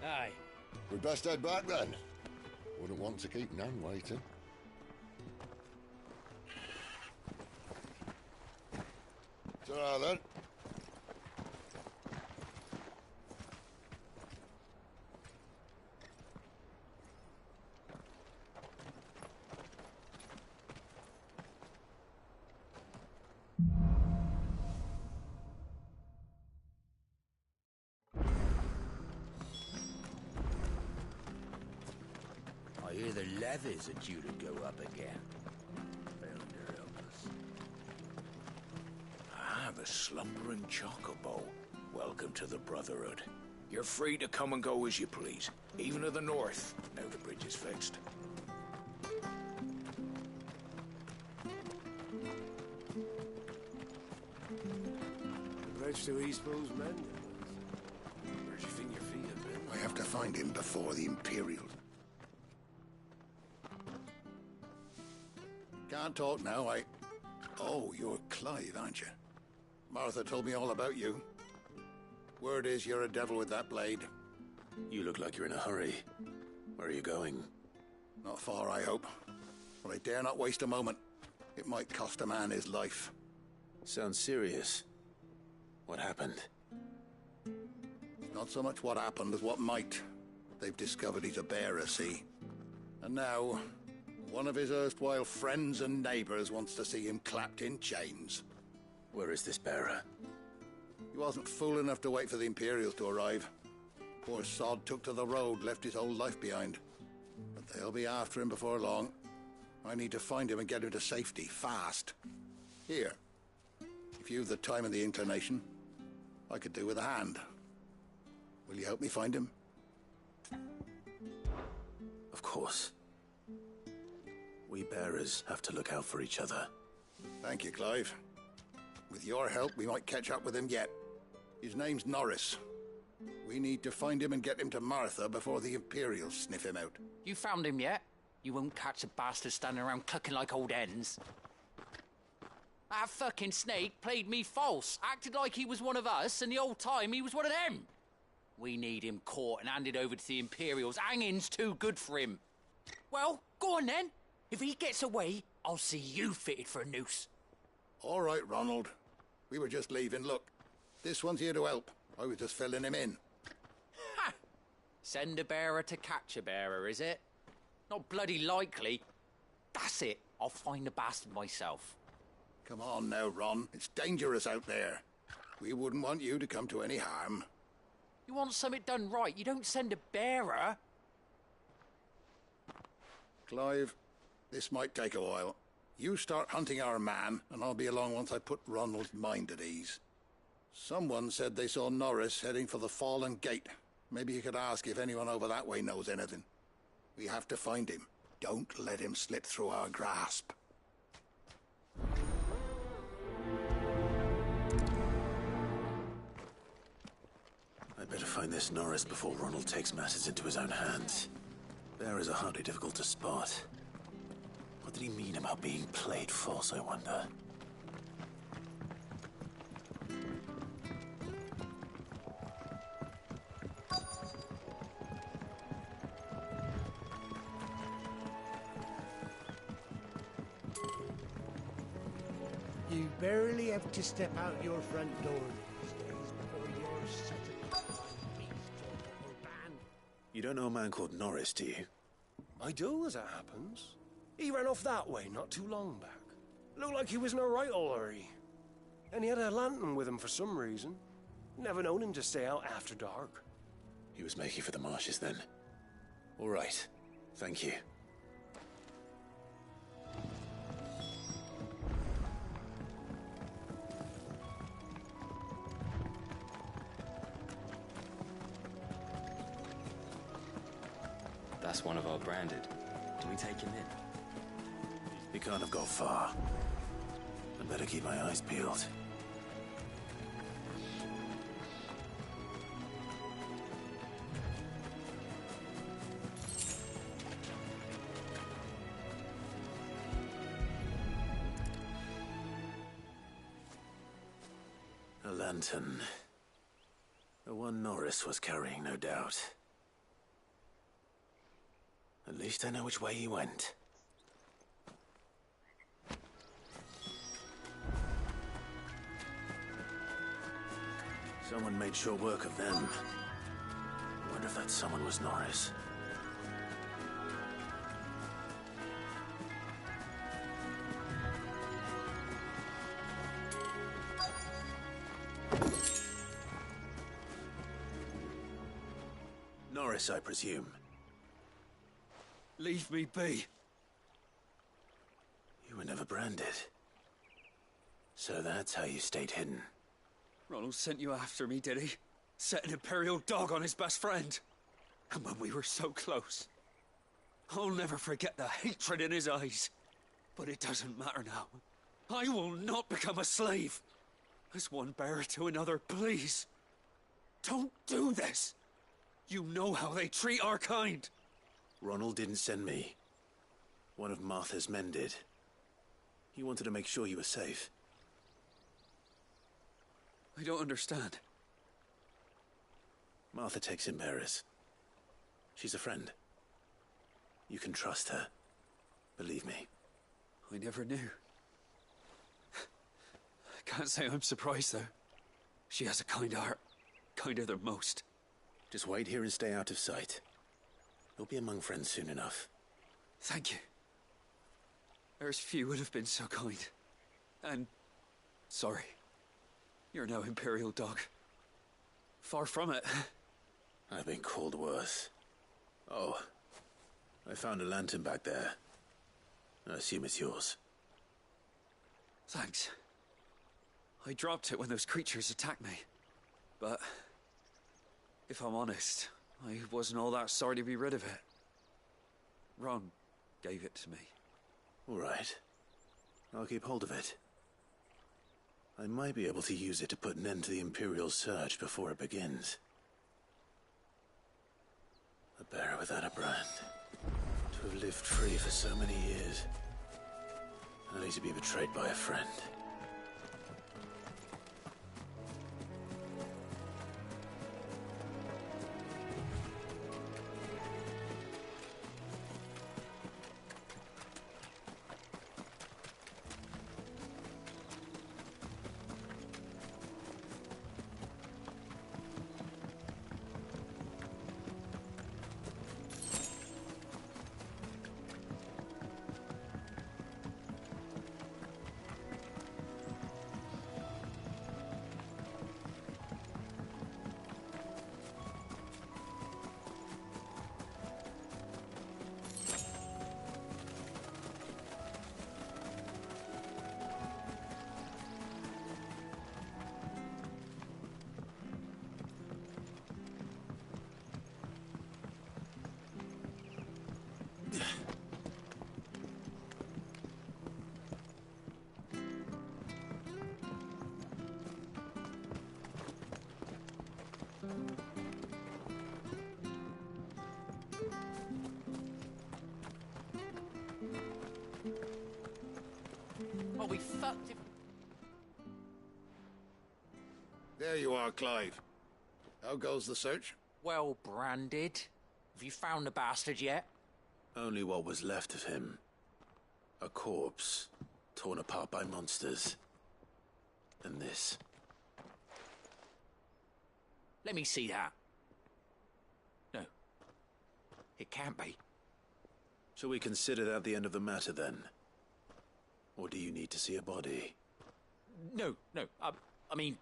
Aye. We'd best head back then. Wouldn't want to keep Nan waiting. Ta-ra then. I hear the levies are due to go up again. Thunder help us. Ah, the slumbering chocobo. Welcome to the Brotherhood. You're free to come and go as you please, even to the north, now the bridge is fixed. The bridge to East Pool's mended. Where do you think your feet have been? I have to find him before the Imperials. Can't talk now, Oh, you're Clive, aren't you? Martha told me all about you. Word is you're a devil with that blade. You look like you're in a hurry. Where are you going? Not far, I hope. But I dare not waste a moment. It might cost a man his life. Sounds serious. What happened? Not so much what happened as what might. They've discovered he's a bearer, see? And now, one of his erstwhile friends and neighbors wants to see him clapped in chains. Where is this bearer? He wasn't fool enough to wait for the Imperials to arrive. Poor sod took to the road, left his whole life behind. But they'll be after him before long. I need to find him and get him to safety, fast. Here. If you've the time and the inclination, I could do with a hand. Will you help me find him? Of course. We bearers have to look out for each other. Thank you, Clive. With your help, we might catch up with him yet. His name's Norris. We need to find him and get him to Martha before the Imperials sniff him out. You found him yet? You won't catch a bastard standing around clucking like old hens. That fucking snake played me false, acted like he was one of us, and the whole time he was one of them. We need him caught and handed over to the Imperials. Hanging's too good for him. Well, go on then. If he gets away, I'll see you fitted for a noose. All right, Ronald. We were just leaving. Look, this one's here to help. I was just filling him in. Ha! Send a bearer to catch a bearer, is it? Not bloody likely. That's it. I'll find the bastard myself. Come on now, Ron. It's dangerous out there. We wouldn't want you to come to any harm. You want something done right, you don't send a bearer. Clive, this might take a while. You start hunting our man, and I'll be along once I put Ronald's mind at ease. Someone said they saw Norris heading for the Fallen Gate. Maybe you could ask if anyone over that way knows anything. We have to find him. Don't let him slip through our grasp. I'd better find this Norris before Ronald takes matters into his own hands. Bearers are hardly difficult to spot. What did he mean about being played false, I wonder? You barely have to step out your front door these days before you're such a beast to a whole band. You don't know a man called Norris, do you? I do, as it happens. He ran off that way not too long back. Looked like he was in a right old hurry. And he had a lantern with him for some reason. Never known him to stay out after dark. He was making for the marshes then. All right. Thank you. That's one of our branded. Do we take him in? He can't have got far. I'd better keep my eyes peeled. A lantern. The one Norris was carrying, no doubt. At least I know which way he went. Someone made short work of them. I wonder if that someone was Norris. Norris, I presume. Leave me be. You were never branded. So that's how you stayed hidden. Ronald sent you after me, did he? Set an Imperial dog on his best friend. And when we were so close. I'll never forget the hatred in his eyes. But it doesn't matter now. I will not become a slave. As one bearer to another, please. Don't do this. You know how they treat our kind. Ronald didn't send me. One of Martha's men did. He wanted to make sure you were safe. I don't understand. Martha takes in bearers. She's a friend. You can trust her. Believe me. I never knew. I can't say I'm surprised, though. She has a kind heart. Kinder than most. Just wait here and stay out of sight. You'll be among friends soon enough. Thank you. There's few would have been so kind. And sorry. You're no Imperial dog. Far from it. I've been called worse. Oh, I found a lantern back there. I assume it's yours. Thanks. I dropped it when those creatures attacked me. But if I'm honest, I wasn't all that sorry to be rid of it. Ron gave it to me. All right. I'll keep hold of it. I might be able to use it to put an end to the Imperial Surge before it begins. A bearer without a brand. To have lived free for so many years. Only to be betrayed by a friend. Oh, we fucked it. There you are, Clive. How goes the search? Well branded. Have you found the bastard yet? Only what was left of him. A corpse, torn apart by monsters. And this. Let me see that. No. It can't be. Shall we consider that the end of the matter, then? Or do you need to see a body? No. I mean,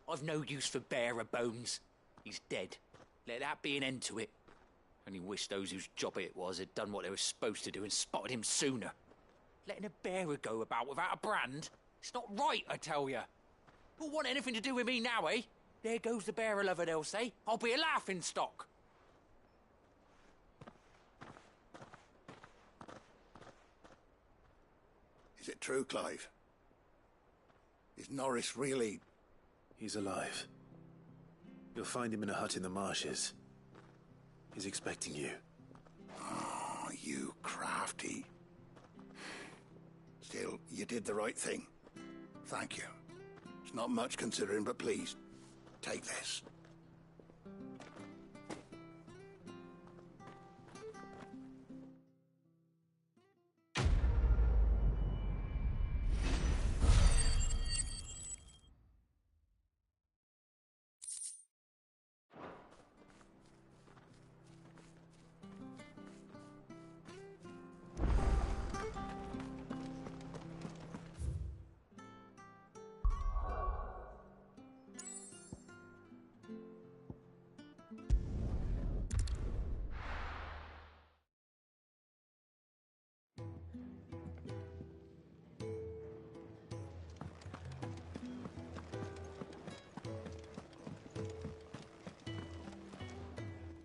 I've no use for bearer bones. He's dead. Let that be an end to it. Only wish those whose job it was had done what they were supposed to do and spotted him sooner. Letting a bearer go about without a brand? It's not right, I tell you. Who'll want anything to do with me now, eh? There goes the bearer lover, they'll say. I'll be a laughingstock. Is it true, Clive? Is Norris really... He's alive. You'll find him in a hut in the marshes. He's expecting you. Oh, you crafty. Still, you did the right thing. Thank you. It's not much considering, but please, take this.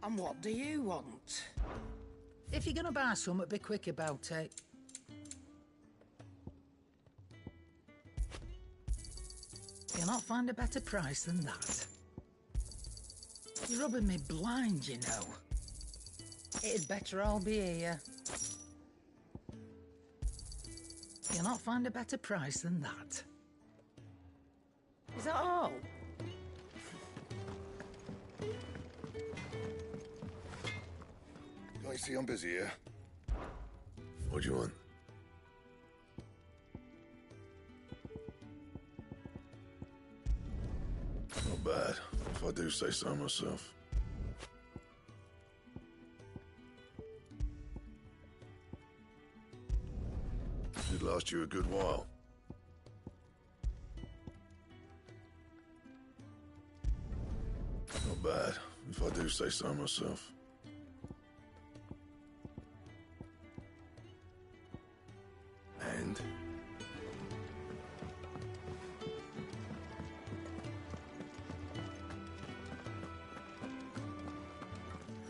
And what do you want? If you're gonna buy something, be quick about it. You'll not find a better price than that. You're rubbing me blind, you know. It'd better all be here. You'll not find a better price than that. Is that all? I see I'm busy here. What do you want? Not bad, if I do say so myself. Should last you a good while. Not bad, if I do say so myself. And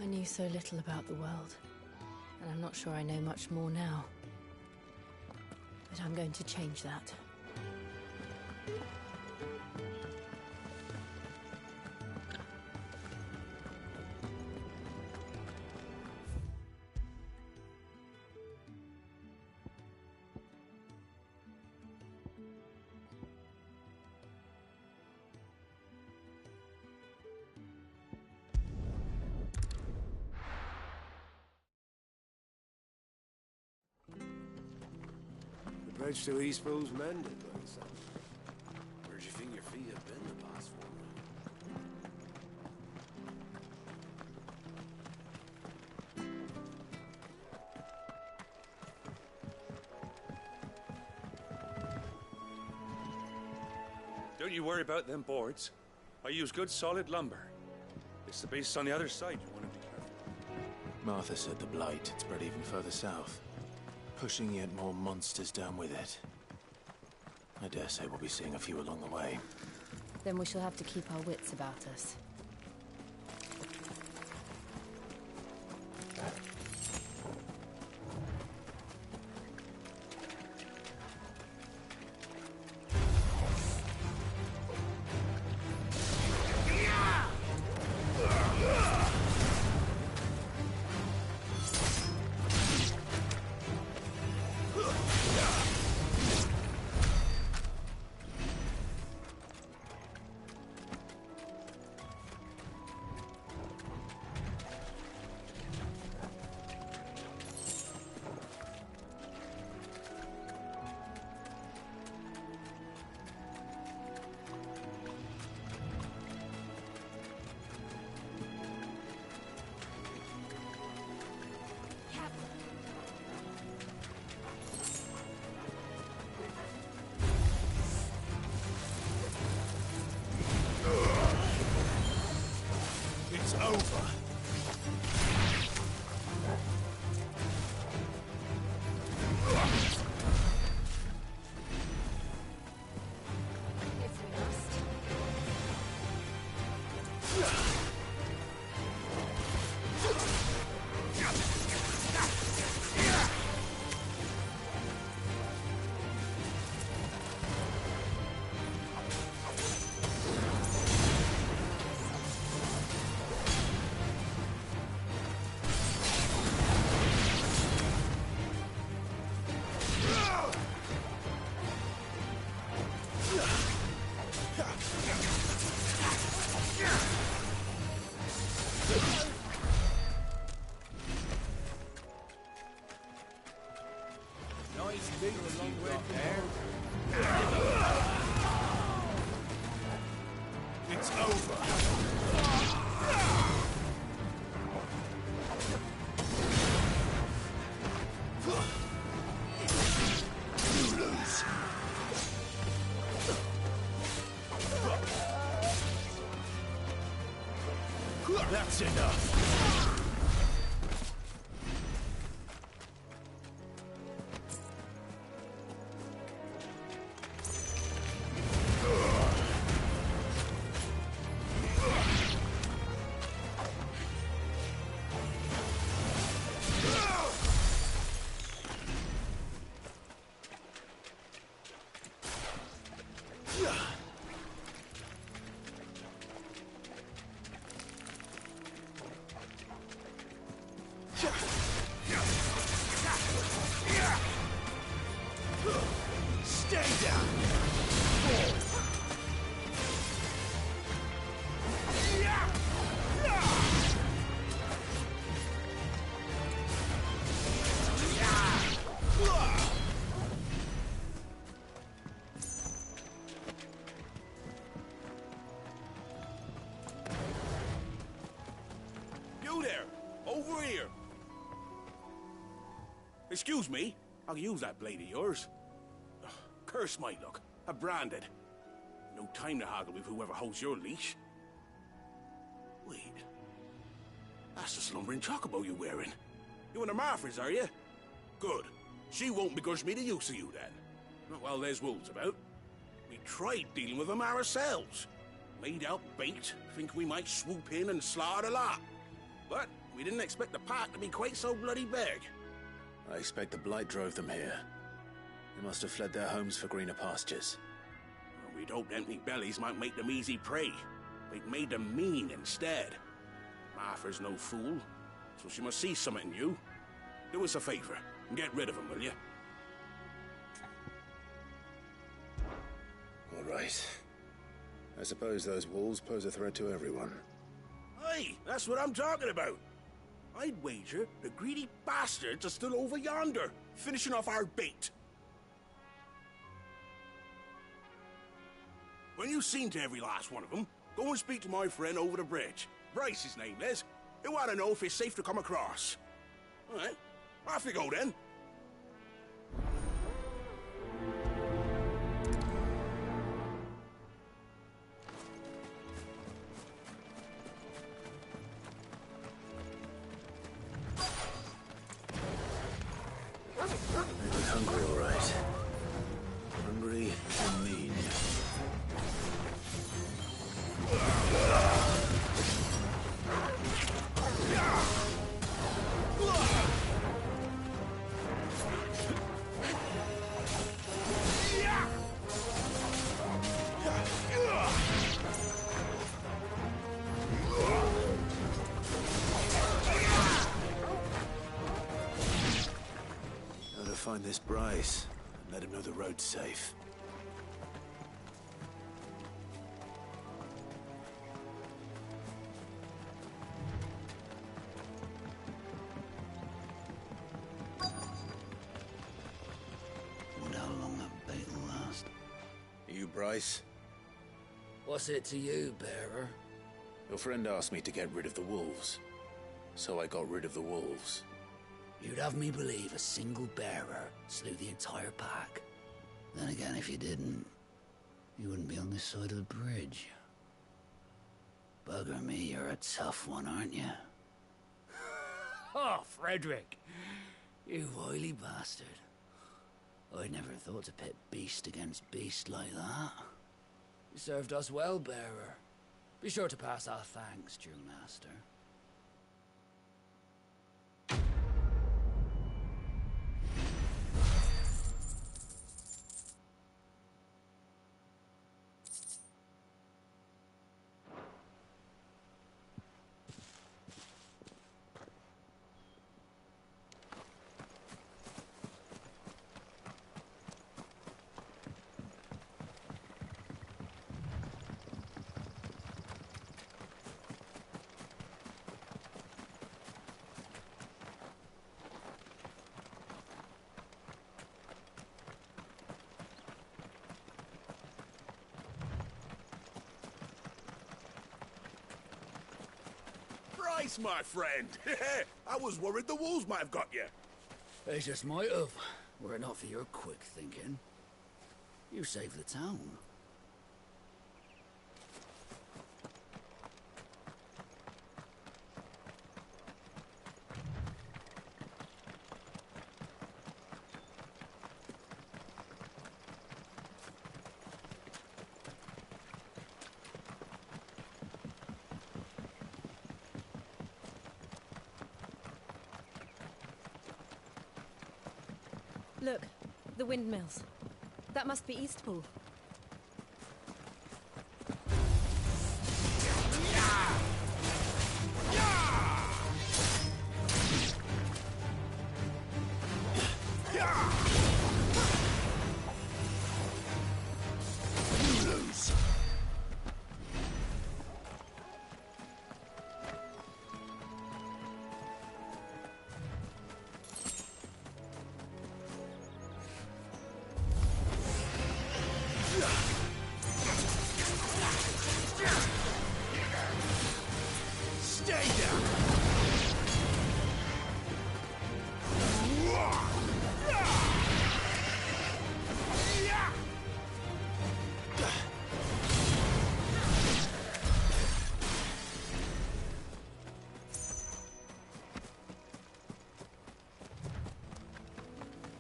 knew so little about the world, and I'm not sure I know much more now. But I'm going to change that. The bridge to East Pool's mended, by the sound. Where do you think your feet have been the past 4 months? Don't you worry about them boards. I use good solid lumber. It's the base on the other side you want to be careful. Martha said the blight had spread even further south, pushing yet more monsters down with it. I dare say we'll be seeing a few along the way. Then we shall have to keep our wits about us. It's over. Nice big a long way there. It's over. You lose. That's enough. Stay down! You there! Over here! Excuse me, I'll use that blade of yours. Ugh, curse my luck. I'm branded. No time to haggle with whoever holds your leash. Wait. That's the slumbering chocobo you're wearing. You and the Marfors, are you? Good. She won't begrudge me the use of you, then. Not while there's wolves about. We tried dealing with them ourselves. Made out bait, think we might swoop in and slaughter the lot. But We didn't expect the park to be quite so bloody big. I expect the blight drove them here. They must have fled their homes for greener pastures. Well, we'd hoped empty bellies might make them easy prey. But it made them mean instead. Martha's no fool, so she must see something in you. Do us a favor and get rid of them, will you? All right. I suppose those wolves pose a threat to everyone. Hey, that's what I'm talking about. I'd wager the greedy bastards are still over yonder, finishing off our bait. When you've seen to every last one of them, go and speak to my friend over the bridge. Bryce, his name is. He'll want to know if it's safe to come across. All right, off you go then. Maybe hungry, all right. Hungry and mean. Gotta find this Bryce and let him know the road's safe. Wonder how long that bait will last. You, Bryce? What's it to you, bearer? Your friend asked me to get rid of the wolves. So I got rid of the wolves. You'd have me believe a single bearer slew the entire pack. Then again, if you didn't, you wouldn't be on this side of the bridge. Bugger me, you're a tough one, aren't you? Oh, Frederick! You wily bastard. I'd never thought to pit beast against beast like that. You served us well, bearer. Be sure to pass our thanks, true master. Bryce, my friend. I was worried the wolves might have got you. They just might have, were it not for your quick thinking. You saved the town. Look, the windmills. That must be Eastpool.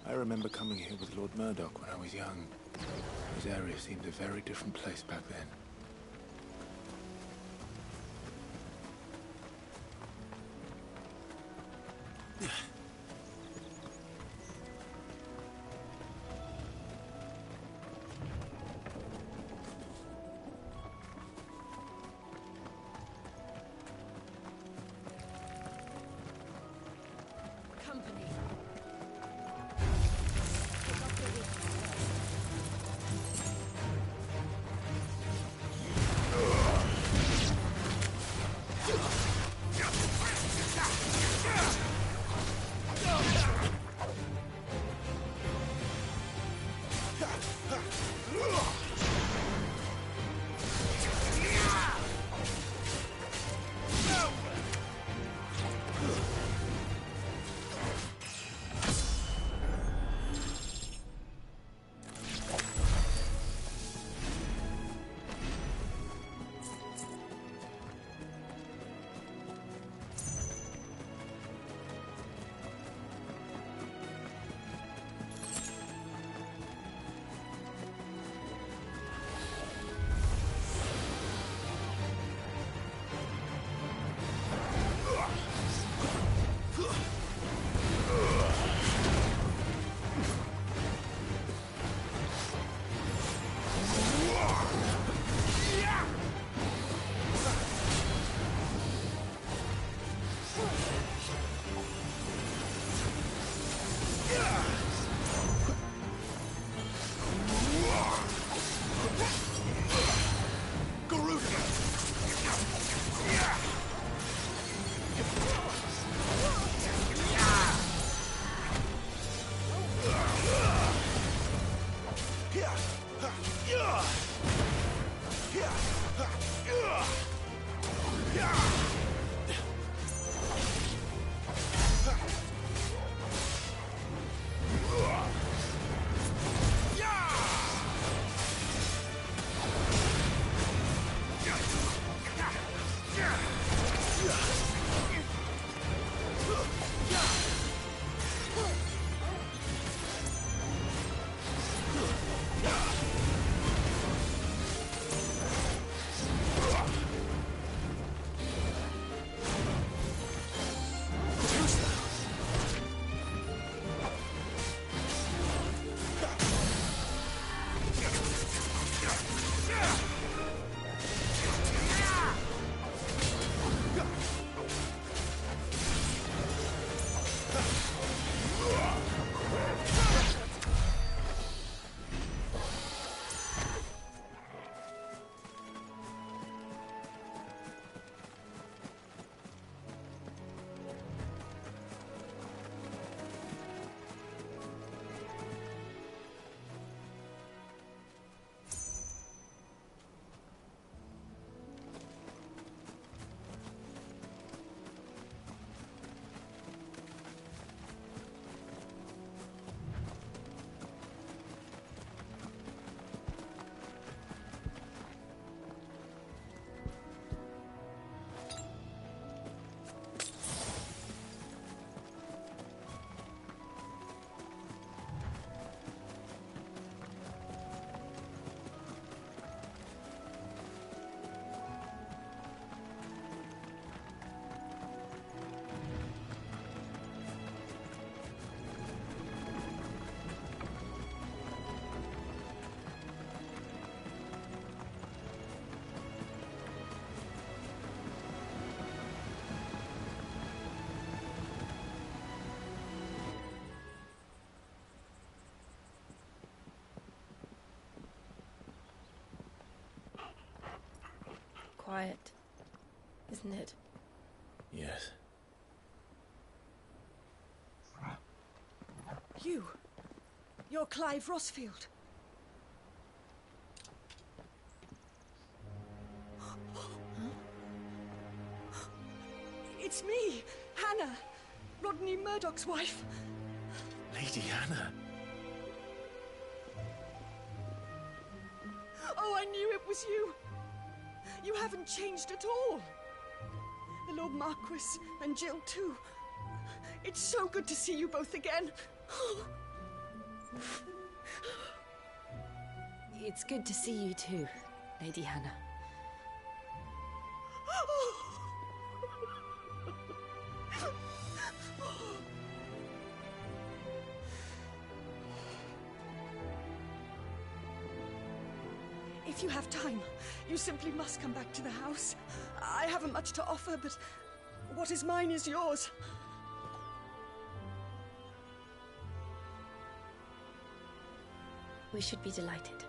I remember coming here with Lord Murdoch when I was young. This area seemed a very different place back then. Quiet, isn't it? Yes. You're Clive Rossfield. It's me, Hannah, Rodney Murdoch's wife. Lady Hannah. Oh, I knew it was you. You haven't changed at all. The Lord Marquis and Jill too. It's so good to see you both again. It's good to see you too, Lady Hannah. If you have time, you simply must come back to the house. I haven't much to offer, but what is mine is yours. We should be delighted.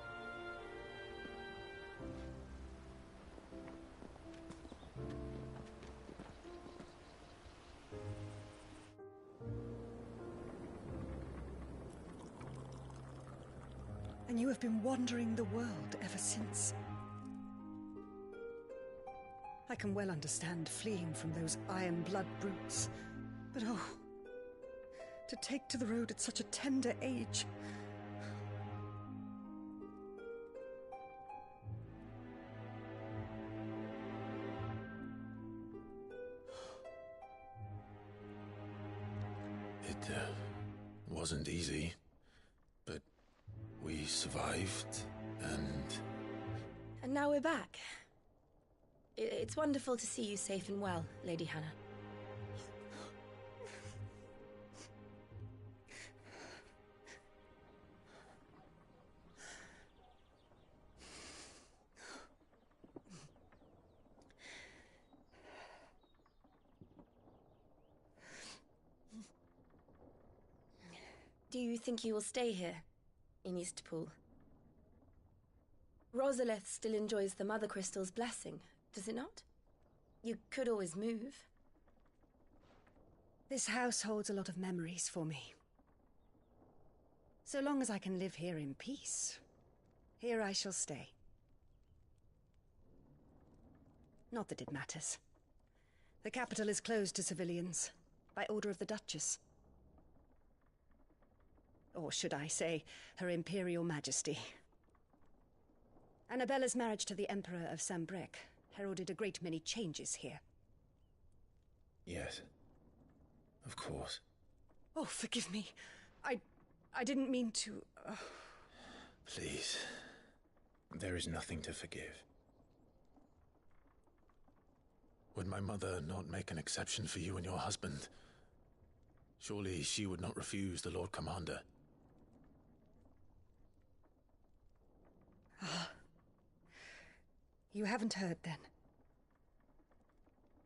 And you have been wandering the world ever since. I can well understand fleeing from those iron blood brutes, but oh, to take to the road at such a tender age. It wasn't easy, but we survived, and... And now we're back. It's wonderful to see you safe and well, Lady Hannah. Do you think you will stay here, in Eastpool? Rosalith still enjoys the Mother Crystal's blessing, does it not? You could always move. This house holds a lot of memories for me. So long as I can live here in peace, here I shall stay. Not that it matters. The capital is closed to civilians, by order of the Duchess. Or should I say, Her Imperial Majesty. Annabella's marriage to the Emperor of Sambrec heralded a great many changes here. Yes. Of course. Oh, forgive me. I didn't mean to... Please. There is nothing to forgive. Would my mother not make an exception for you and your husband? Surely she would not refuse the Lord Commander. Ah. You haven't heard, then.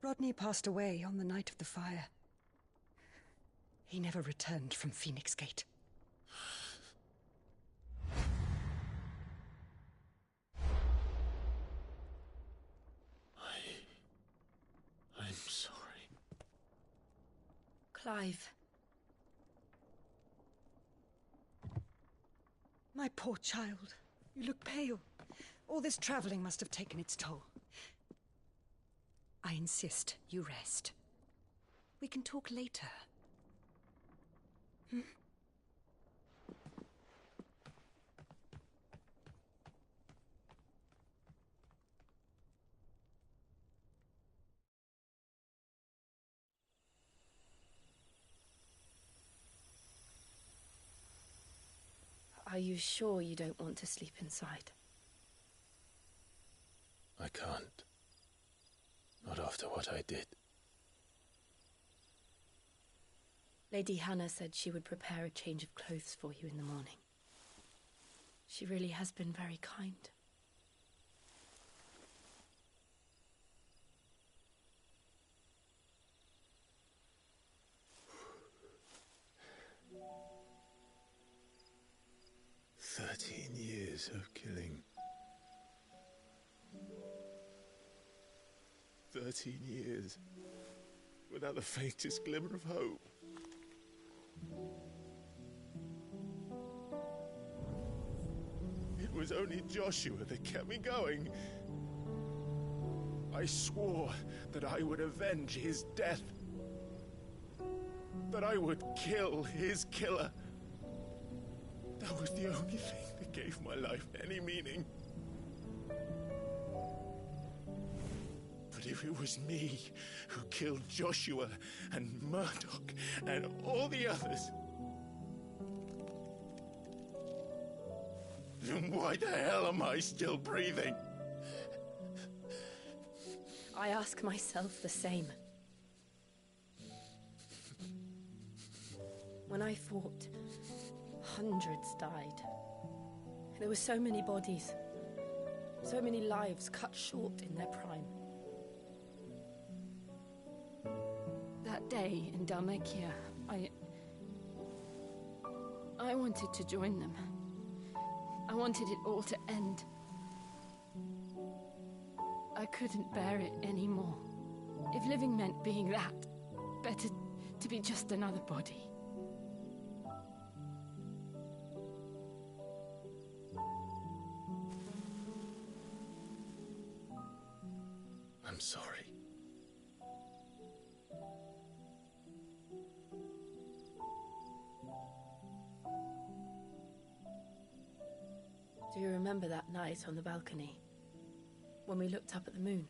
Rodney passed away on the night of the fire. He never returned from Phoenix Gate. I'm sorry. Clive. My poor child. You look pale. All this traveling must have taken its toll. I insist you rest. We can talk later. Hmm? Are you sure you don't want to sleep inside? I can't. Not after what I did. Lady Hannah said she would prepare a change of clothes for you in the morning. She really has been very kind. Years of killing. 13 years without the faintest glimmer of hope. It was only Joshua that kept me going. I swore that I would avenge his death. That I would kill his killer. That was the only thing that gave my life any meaning. But if it was me who killed Joshua and Murdoch and all the others, then why the hell am I still breathing? I ask myself the same. When I fought, hundreds died. There were so many bodies, so many lives cut short in their prime. That day in Dalmekia, I wanted to join them. I wanted it all to end. I couldn't bear it anymore. If living meant being that, better to be just another body. I'm sorry. Do you remember that night on the balcony? When we looked up at the moon?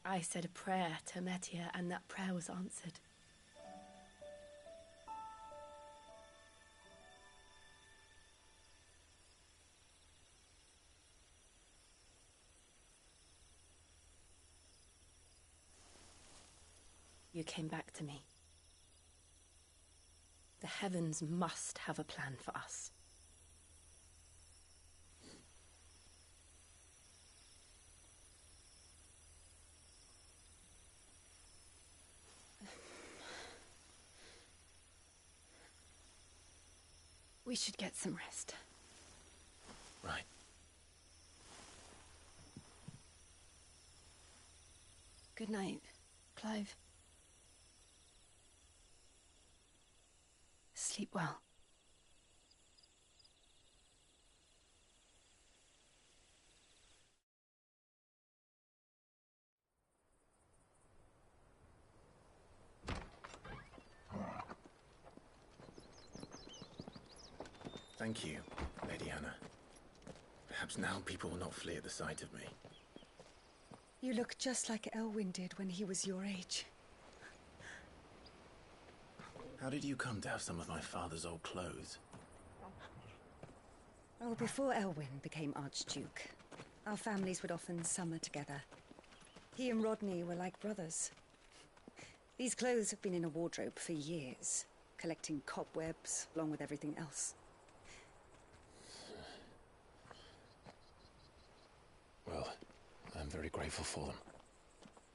I said a prayer to Metia, and that prayer was answered. You came back to me. The heavens must have a plan for us. We should get some rest. Right. Good night, Clive. Sleep well. Thank you, Lady Hannah. Perhaps now people will not flee at the sight of me. You look just like Elwyn did when he was your age. How did you come to have some of my father's old clothes? Oh, before Elwyn became Archduke, our families would often summer together. He and Rodney were like brothers. These clothes have been in a wardrobe for years, collecting cobwebs along with everything else. Well, I'm very grateful for them.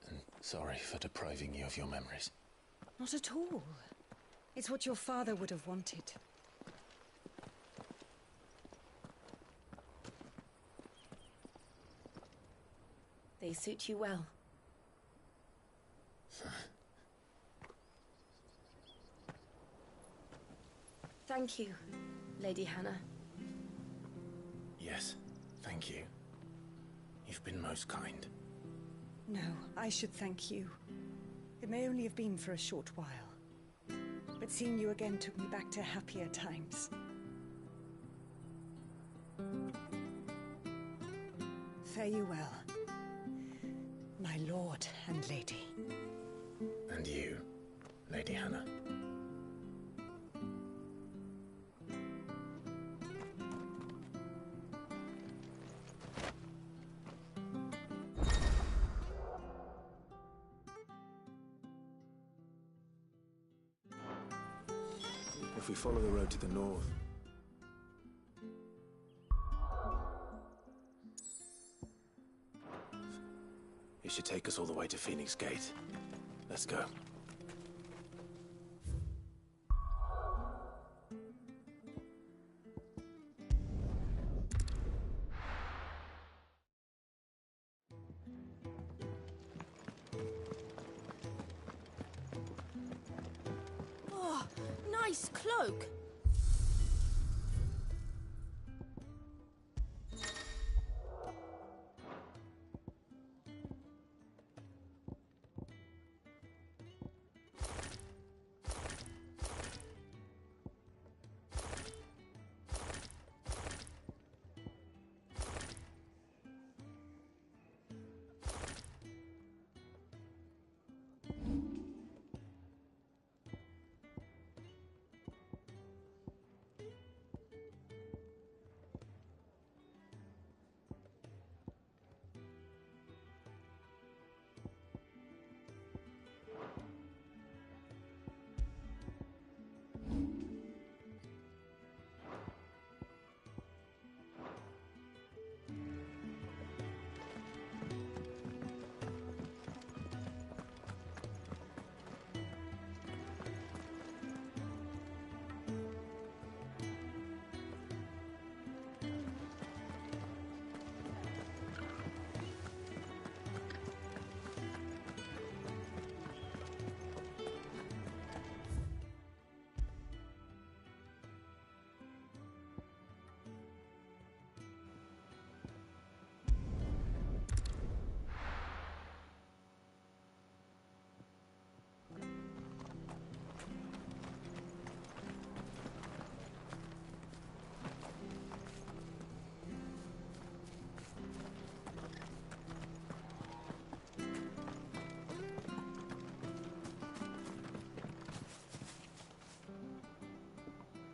And sorry for depriving you of your memories. Not at all. It's what your father would have wanted. They suit you well. Thank you, Lady Hannah. Yes, thank you. You've been most kind. No, I should thank you. It may only have been for a short while, but seeing you again took me back to happier times. Fare you well, my lord and lady. And you, Lady Hannah. If we follow the road to the north, it should take us all the way to Phoenix Gate. Let's go. Oh, nice cloak.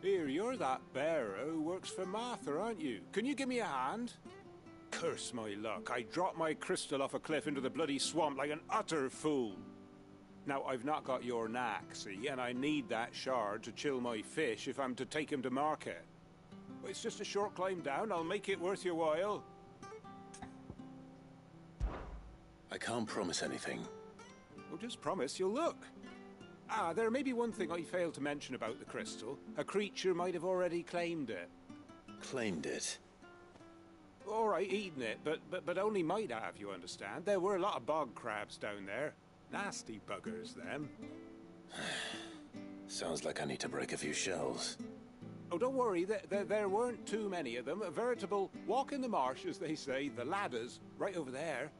Here, you're that bearer who works for Martha, aren't you? Can you give me a hand? Curse my luck, I dropped my crystal off a cliff into the bloody swamp like an utter fool. Now, I've not got your knack, see, and I need that shard to chill my fish if I'm to take him to market. But it's just a short climb down, I'll make it worth your while. I can't promise anything. Well, just promise you'll look. Ah, there may be one thing I failed to mention about the crystal. A creature might have already claimed it. Claimed it? All right, eaten it, but only might have, you understand. There were a lot of bog crabs down there. Nasty buggers, them. Sounds like I need to break a few shells. Oh, don't worry, there weren't too many of them. A veritable walk in the marsh, as they say, the ladders, right over there.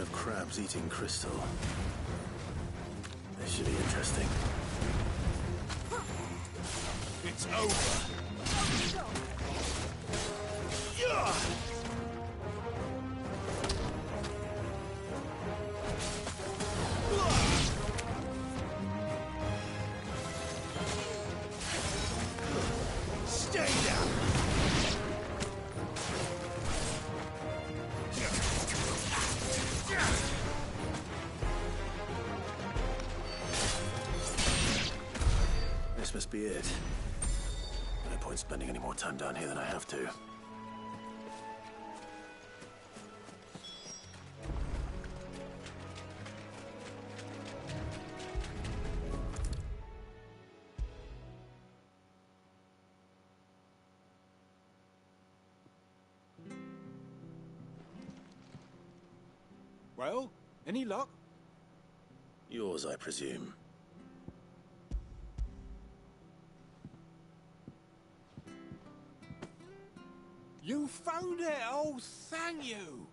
of crabs eating crystal. This should be interesting. It's over. Yeah! Stay down! This must be it. No point spending any more time down here than I have to. Well, any luck? Yours, I presume. You found it! Oh, thank you!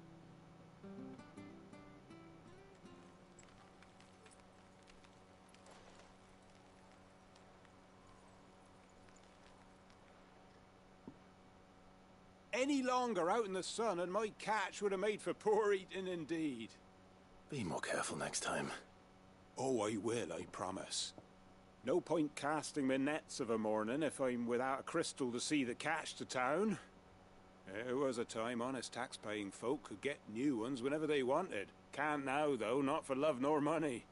Any longer out in the sun and my catch would have made for poor eating indeed. Be more careful next time. Oh, I will, I promise. No point casting my nets of a morning if I'm without a crystal to see the catch to town. There was a time honest tax-paying folk could get new ones whenever they wanted. Can't now, though, not for love nor money.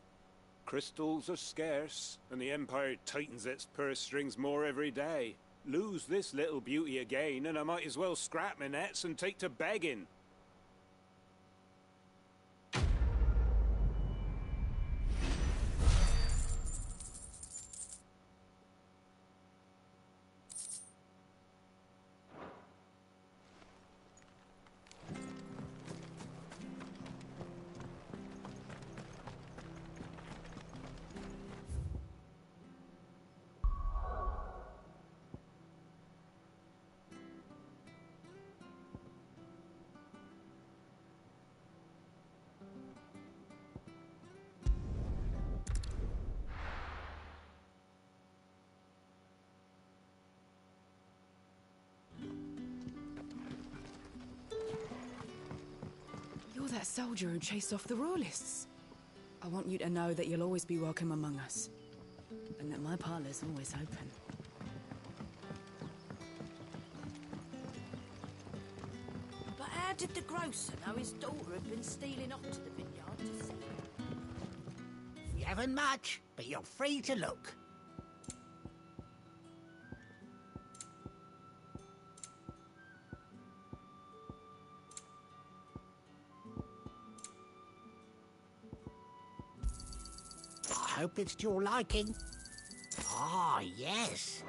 Crystals are scarce, and the Empire tightens its purse strings more every day. Lose this little beauty again, and I might as well scrap my nets and take to begging. You're that soldier who chased off the royalists. I want you to know that you'll always be welcome among us. And that my parlour's always open. But how did the grocer know his daughter had been stealing off to the vineyard to see her? You haven't much, but you're free to look. I hope it's to your liking. Ah, yes.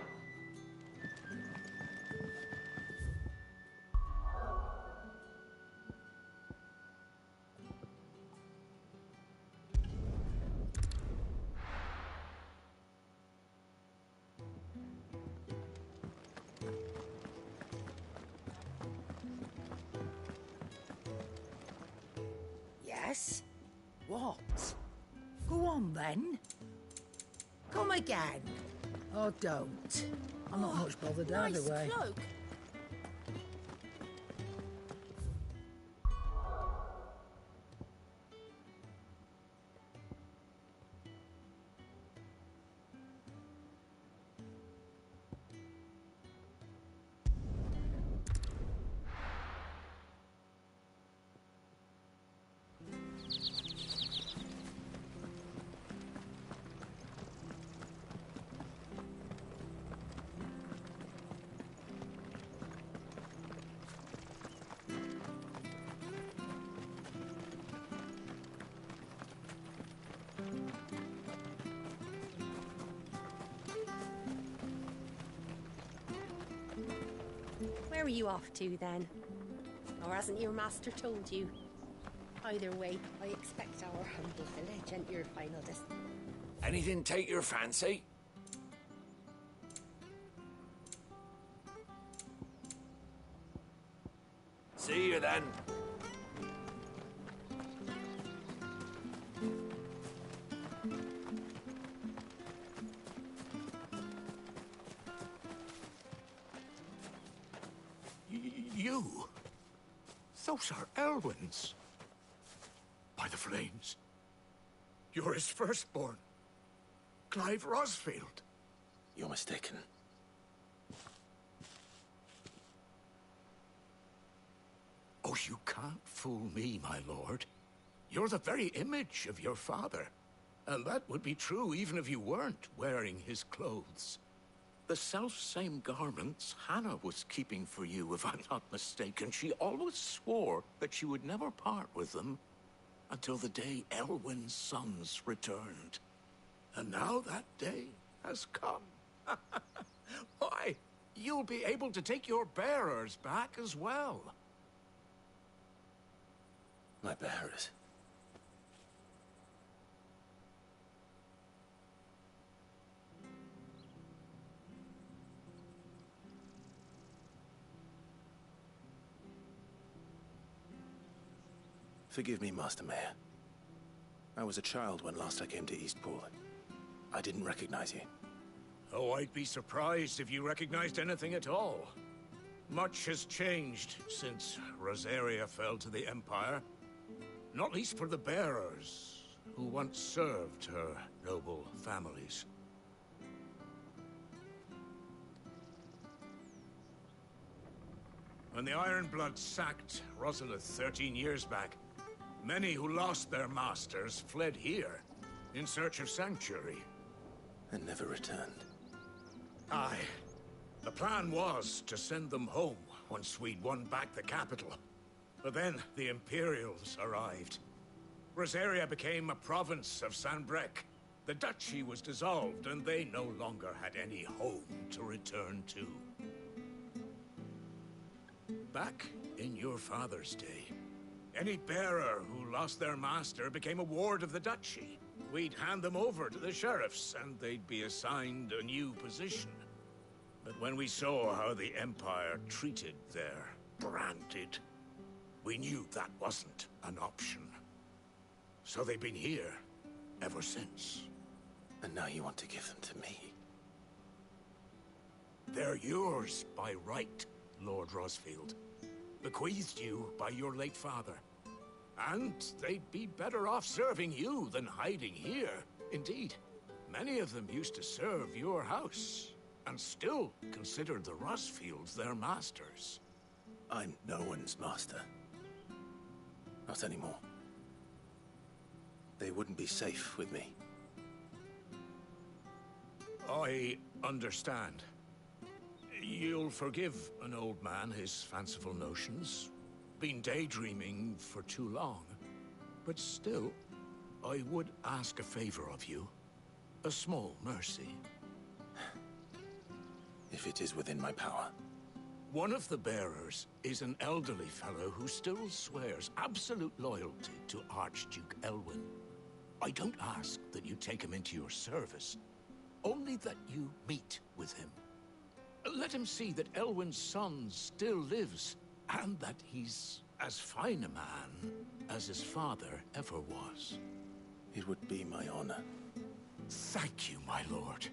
Yes? What? Go on, then. Come again. Oh, don't. I'm not much bothered either Nice way. cloak. Where are you off to, then? Or hasn't your master told you? Either way, I expect our humble village and your final destination. Anything take your fancy? See you then. Those are Elwyn's. By the flames. You're his firstborn. Clive Rosfield. You're mistaken. Oh, you can't fool me, my lord. You're the very image of your father. And that would be true even if you weren't wearing his clothes. The self-same garments Hannah was keeping for you, if I'm not mistaken. She always swore that she would never part with them until the day Elwyn's sons returned. And now that day has come. Why, you'll be able to take your bearers back as well. My bearers? Forgive me, Master Mayor. I was a child when last I came to Eastpool. I didn't recognize you. Oh, I'd be surprised if you recognized anything at all. Much has changed since Rosaria fell to the Empire. Not least for the bearers, who once served her noble families. When the Ironbloods sacked Rosalith 13 years back, many who lost their masters fled here, in search of sanctuary. And never returned. Aye. The plan was to send them home once we'd won back the capital. But then the Imperials arrived. Rosaria became a province of Sanbreque. The duchy was dissolved, and they no longer had any home to return to. Back in your father's day, any bearer who lost their master became a ward of the duchy. We'd hand them over to the sheriffs, and they'd be assigned a new position. But when we saw how the Empire treated their branded, we knew that wasn't an option. So they've been here ever since. And now you want to give them to me? They're yours by right, Lord Rosfield. Bequeathed you by your late father. And they'd be better off serving you than hiding here. Indeed, many of them used to serve your house, and still considered the Rosfields their masters. I'm no one's master. Not anymore. They wouldn't be safe with me. I understand. You'll forgive an old man his fanciful notions. Been daydreaming for too long. But still, I would ask a favor of you. A small mercy. If it is within my power. One of the bearers is an elderly fellow who still swears absolute loyalty to Archduke Elwyn. I don't ask that you take him into your service, only that you meet with him. Let him see that Elwyn's son still lives, and that he's as fine a man as his father ever was. It would be my honor. Thank you, my lord.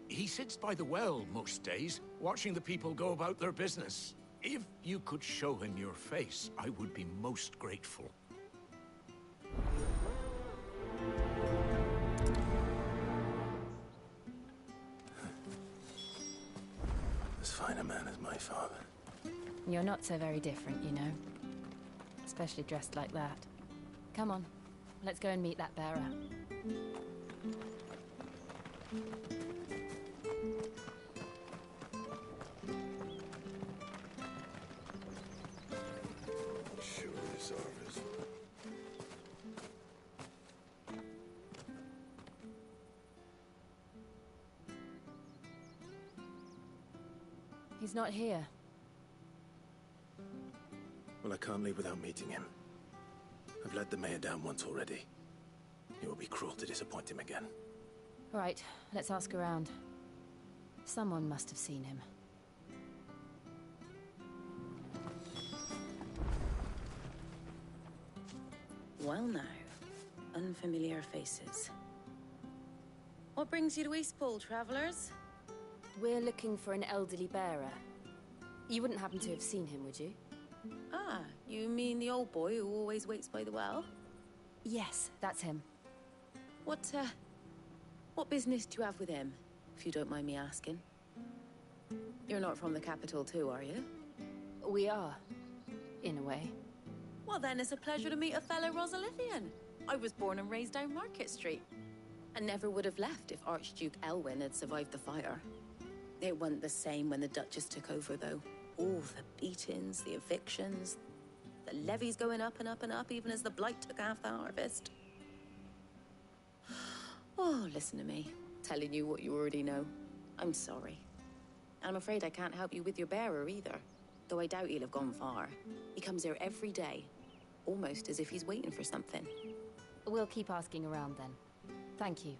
He sits by the well most days, watching the people go about their business. If you could show him your face, I would be most grateful. As fine a man as my father. You're not so very different, you know. Especially dressed like that. Come on, let's go and meet that bearer. He's not here. Well, I can't leave without meeting him. I've let the mayor down once already. It would be cruel to disappoint him again. Right, let's ask around. Someone must have seen him. Well now, unfamiliar faces. What brings you to Eastpool, travelers? We're looking for an elderly bearer. You wouldn't happen to have seen him, would you? Ah, you mean mean the old boy who always waits by the well? Yes, that's him. What business do you have with him, if you don't mind me asking? You're not from the capital too, are you? We are, in a way. Well, then it's a pleasure to meet a fellow Rosalithian. I was born and raised down Market Street, and never would have left if Archduke Elwyn had survived the fire. It wasn't the same when the Duchess took over, though. All the beatings, the evictions, the levies going up and up and up, even as the blight took half the harvest. Oh, listen to me, telling you what you already know. I'm sorry. I'm afraid I can't help you with your bearer either, though I doubt he'll have gone far. He comes here every day, almost as if he's waiting for something. We'll keep asking around then. Thank you.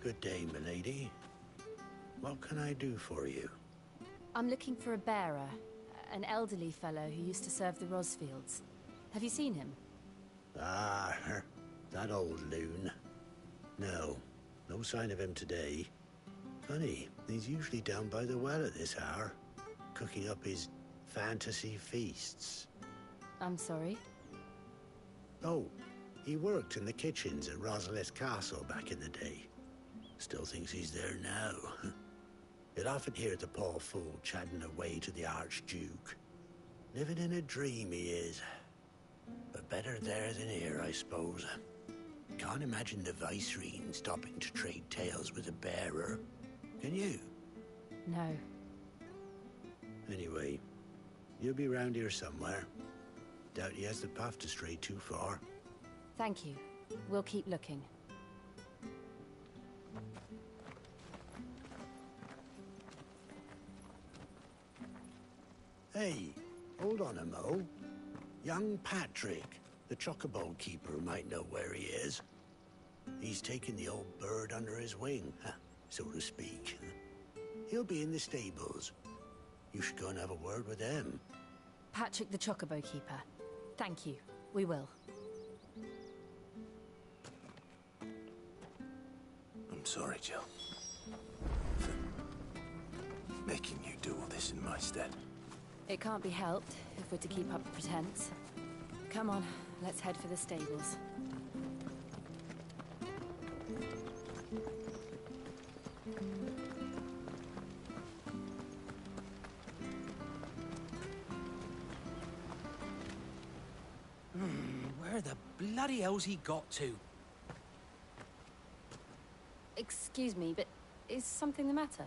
Good day, milady. What can I do for you? I'm looking for a bearer, an elderly fellow who used to serve the Rosfields. Have you seen him? Ah, that old loon. No sign of him today. Funny, he's usually down by the well at this hour, cooking up his fantasy feasts. I'm sorry? Oh, he worked in the kitchens at Rosalith Castle back in the day. Still thinks he's there now. You'll often hear the poor fool chatting away to the Archduke. Living in a dream he is. But better there than here, I suppose. Can't imagine the Viceroy stopping to trade tales with a bearer. Can you? No. Anyway, you'll be round here somewhere. Doubt he has the path to stray too far. Thank you. We'll keep looking. Hey, hold on a mo. Young Patrick, the chocobo keeper, might know where he is. He's taken the old bird under his wing, so to speak. He'll be in the stables. You should go and have a word with him. Patrick the Chocobo Keeper. Thank you. We will. I'm sorry, Jill. For making you do all this in my stead. It can't be helped if we're to keep up the pretense. Come on, let's head for the stables. Where the bloody hell's he got to? Excuse me, but is something the matter?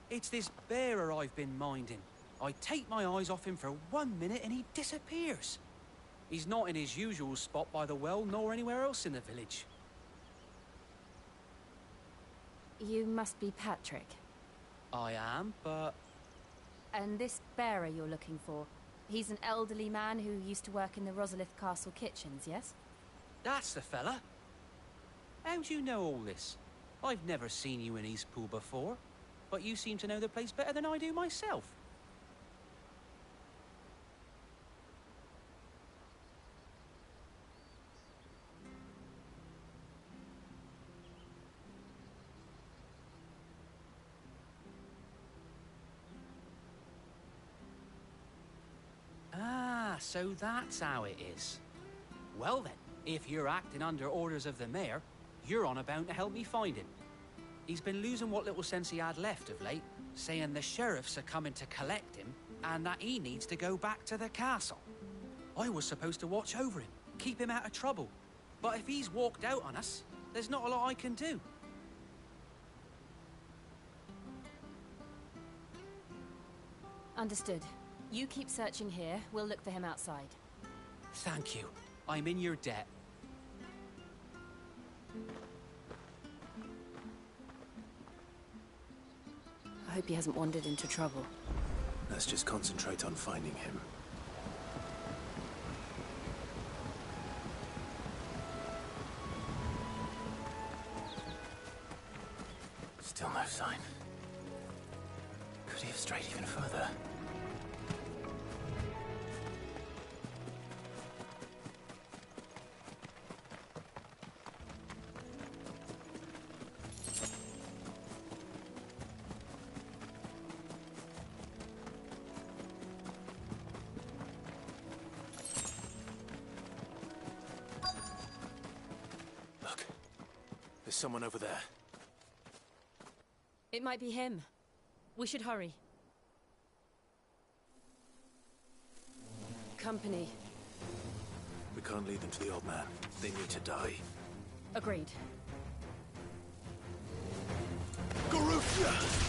It's this bearer I've been minding. I take my eyes off him for 1 minute and he disappears. He's not in his usual spot by the well, nor anywhere else in the village. You must be Patrick. I am, but... And this bearer you're looking for, he's an elderly man who used to work in the Rosalith Castle kitchens, yes? That's the fella. How do you know all this? I've never seen you in Eastpool before, but you seem to know the place better than I do myself. Ah, so that's how it is. Well then, if you're acting under orders of the mayor, you're on about to help me find him. He's been losing what little sense he had left of late, saying the sheriffs are coming to collect him and that he needs to go back to the castle. I was supposed to watch over him, keep him out of trouble. But if he's walked out on us, there's not a lot I can do. Understood. You keep searching here, we'll look for him outside. Thank you. I'm in your debt. I hope he hasn't wandered into trouble. Let's just concentrate on finding him. Still no sign. Could he have strayed even further? someone over there. It might be him. We should hurry. Company. We can't lead them to the old man. They need to die. Agreed. Garufia!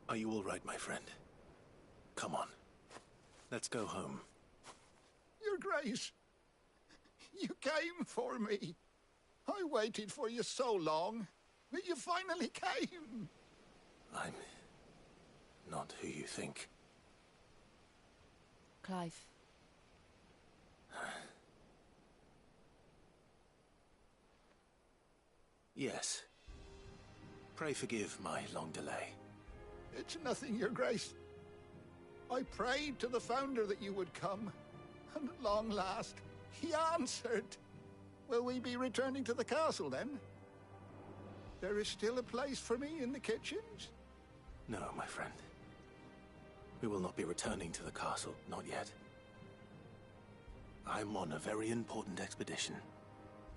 Are you all right, my friend? Come on. Let's go home. Your Grace, you came for me. I waited for you so long, but you finally came. I'm not who you think. Clive. Yes. Pray forgive my long delay. It's nothing, Your Grace. I prayed to the Founder that you would come, and at long last, he answered. Will we be returning to the castle, then? There is still a place for me in the kitchens? No, my friend. We will not be returning to the castle, not yet. I'm on a very important expedition.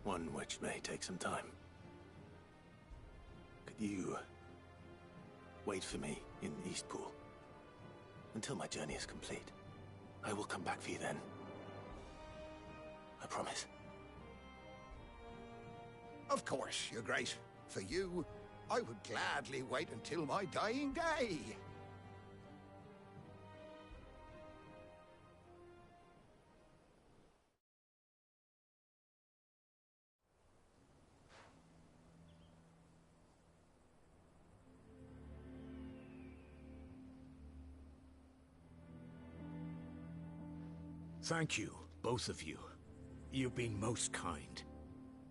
One which may take some time. Could you wait for me in Eastpool until my journey is complete? I will come back for you then. I promise. Of course, Your Grace. For you, I would gladly wait until my dying day. Thank you, both of you. You've been most kind.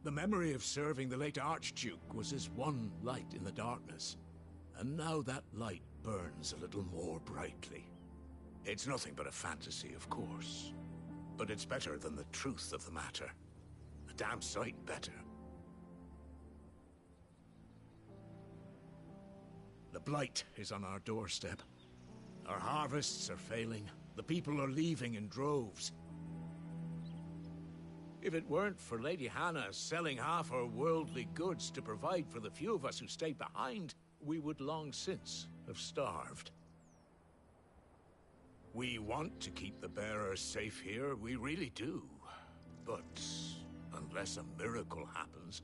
The memory of serving the late Archduke was as one light in the darkness, and now that light burns a little more brightly. It's nothing but a fantasy, of course, but it's better than the truth of the matter. A damn sight better. The blight is on our doorstep. Our harvests are failing. The people are leaving in droves. If it weren't for Lady Hannah selling half her worldly goods to provide for the few of us who stayed behind, we would long since have starved. We want to keep the bearers safe here, we really do. But unless a miracle happens,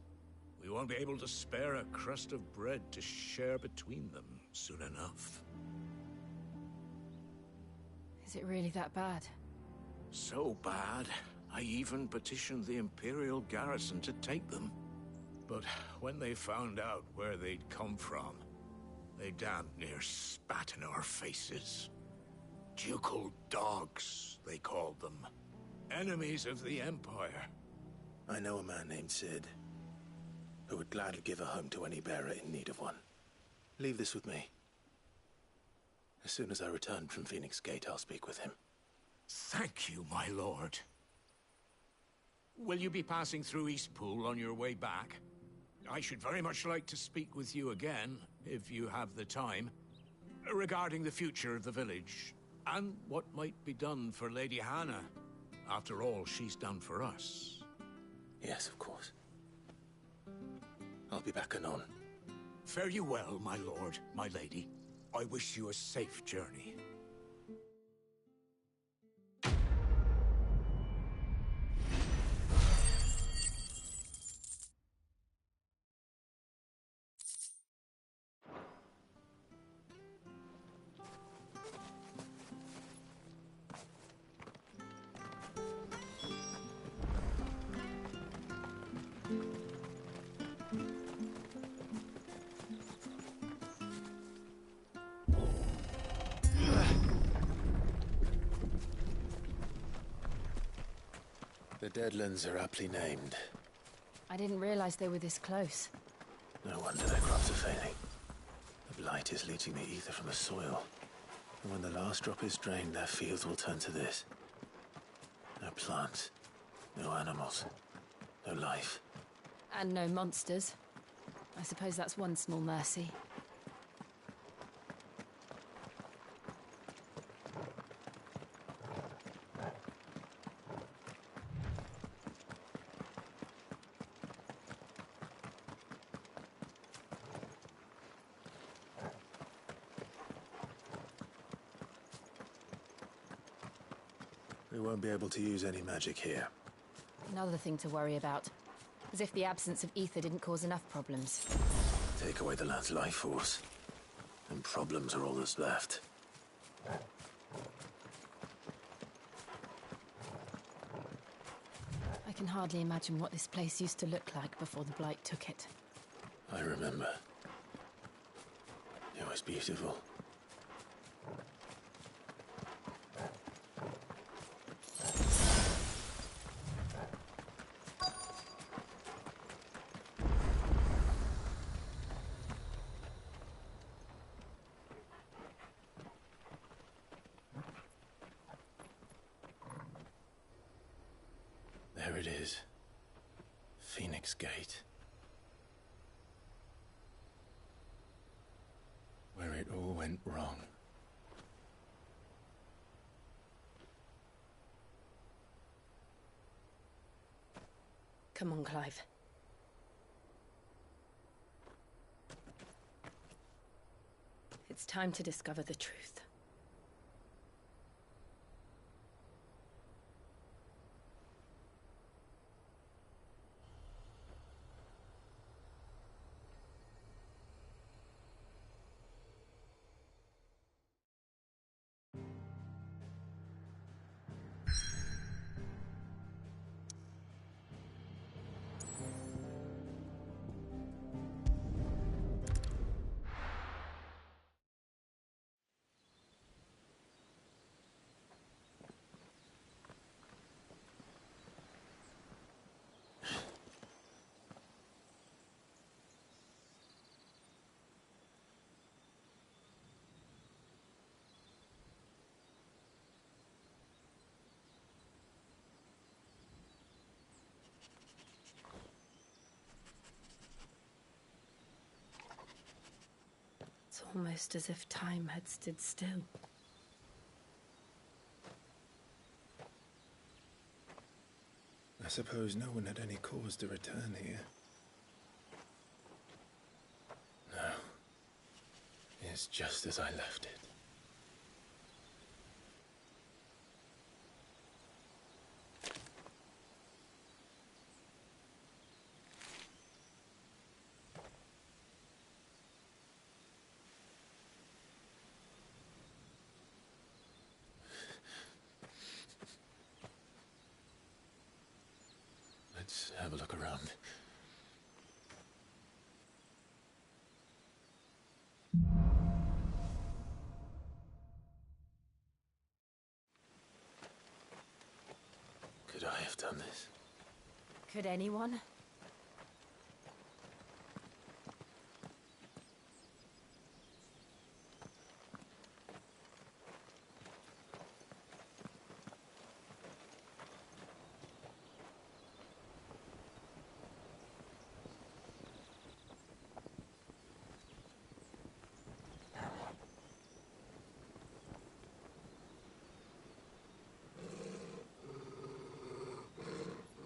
we won't be able to spare a crust of bread to share between them soon enough. Is it really that bad? So bad, I even petitioned the Imperial garrison to take them. But when they found out where they'd come from, they damn near spat in our faces. Ducal dogs, they called them. Enemies of the Empire. I know a man named Sid, who would gladly give a home to any bearer in need of one. Leave this with me. As soon as I return from Phoenix Gate, I'll speak with him. Thank you, my lord. Will you be passing through Eastpool on your way back? I should very much like to speak with you again, if you have the time, regarding the future of the village, and what might be done for Lady Hannah. After all she's done for us. Yes, of course. I'll be back anon. Fare you well, my lord, my lady. I wish you a safe journey. Deadlands are aptly named. I didn't realize they were this close. No wonder their crops are failing. The blight is leaching the ether from the soil. And when the last drop is drained, their fields will turn to this. No plants, no animals, no life. And no monsters. I suppose that's one small mercy. We won't be able to use any magic here. Another thing to worry about. As if the absence of ether didn't cause enough problems. Take away the land's life force, and problems are all that's left. I can hardly imagine what this place used to look like before the blight took it. I remember. It was beautiful. There it is. Phoenix Gate. Where it all went wrong. Come on, Clive. It's time to discover the truth. It's almost as if time had stood still. I suppose no one had any cause to return here. No. It's just as I left it. Let's have a look around. Could I have done this? Could anyone?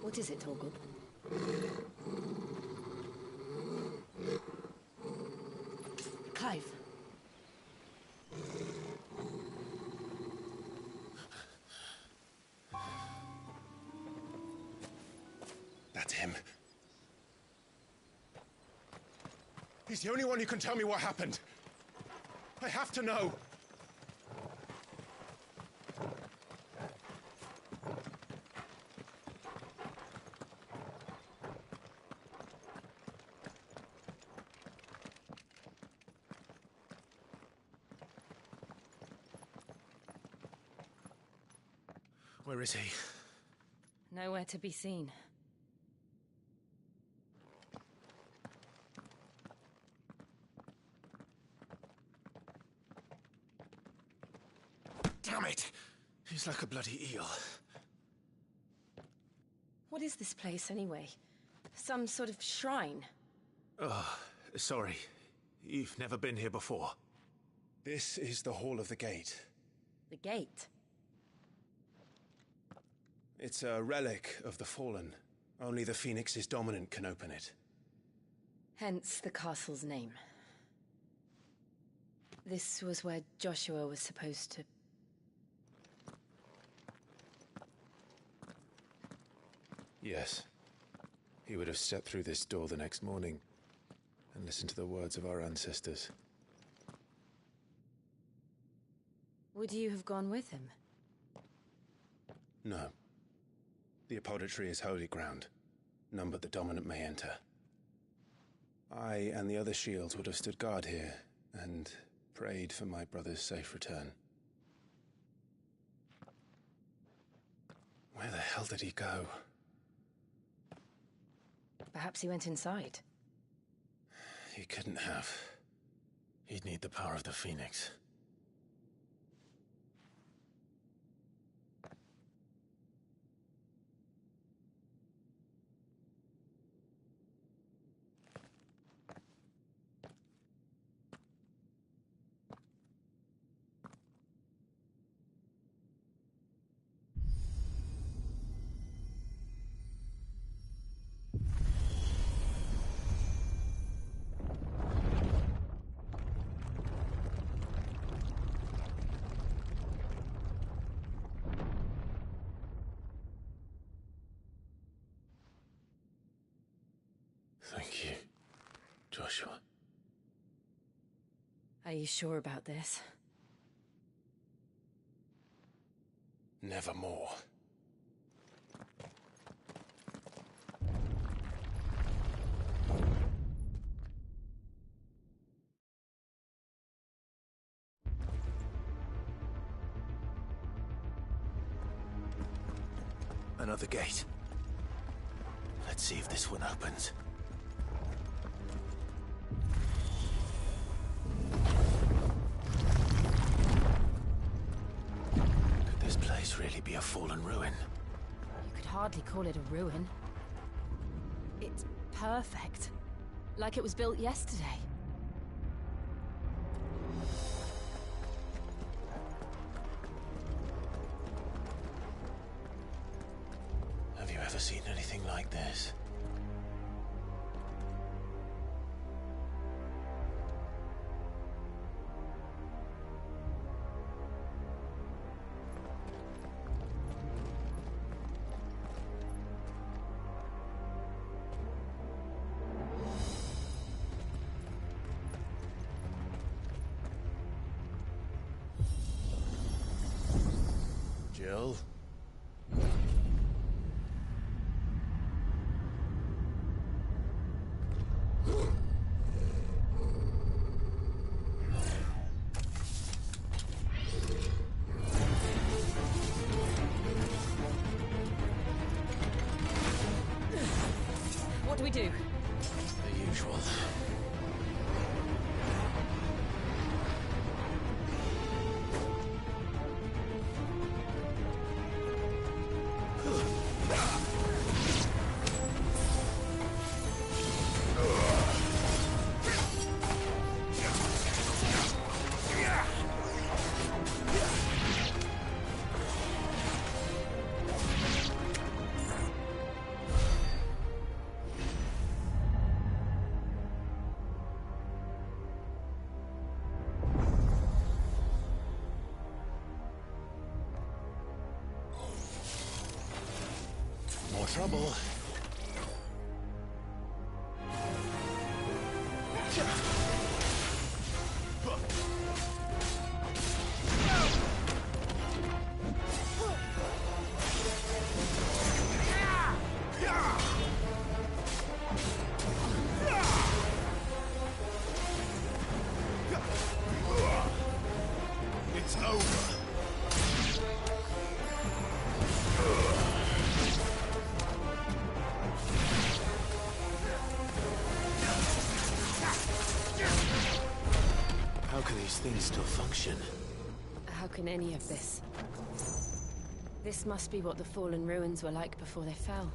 What is it, Torgub? Clive. That's him. He's the only one who can tell me what happened. I have to know. Where is he? Nowhere to be seen. Damn it! He's like a bloody eel. What is this place, anyway? Some sort of shrine? Oh, sorry. You've never been here before. This is the Hall of the Gate. The gate? It's a relic of the Fallen. Only the Phoenix's dominant can open it. Hence the castle's name. This was where Joshua was supposed to... Yes. He would have stepped through this door the next morning and listened to the words of our ancestors. Would you have gone with him? No. The apodatory is holy ground. None but the dominant may enter. I and the other shields would have stood guard here and prayed for my brother's safe return. Where the hell did he go? Perhaps he went inside. He couldn't have. He'd need the power of the Phoenix. Thank you, Joshua. Are you sure about this? Nevermore. Another gate. Let's see if this one opens. Could this place really be a fallen ruin? You could hardly call it a ruin. It's perfect. Like it was built yesterday. Have you ever seen anything like this? Jill? What do we do? The usual. More trouble. It's over. these things still function? How can any of this? This must be what the fallen ruins were like before they fell.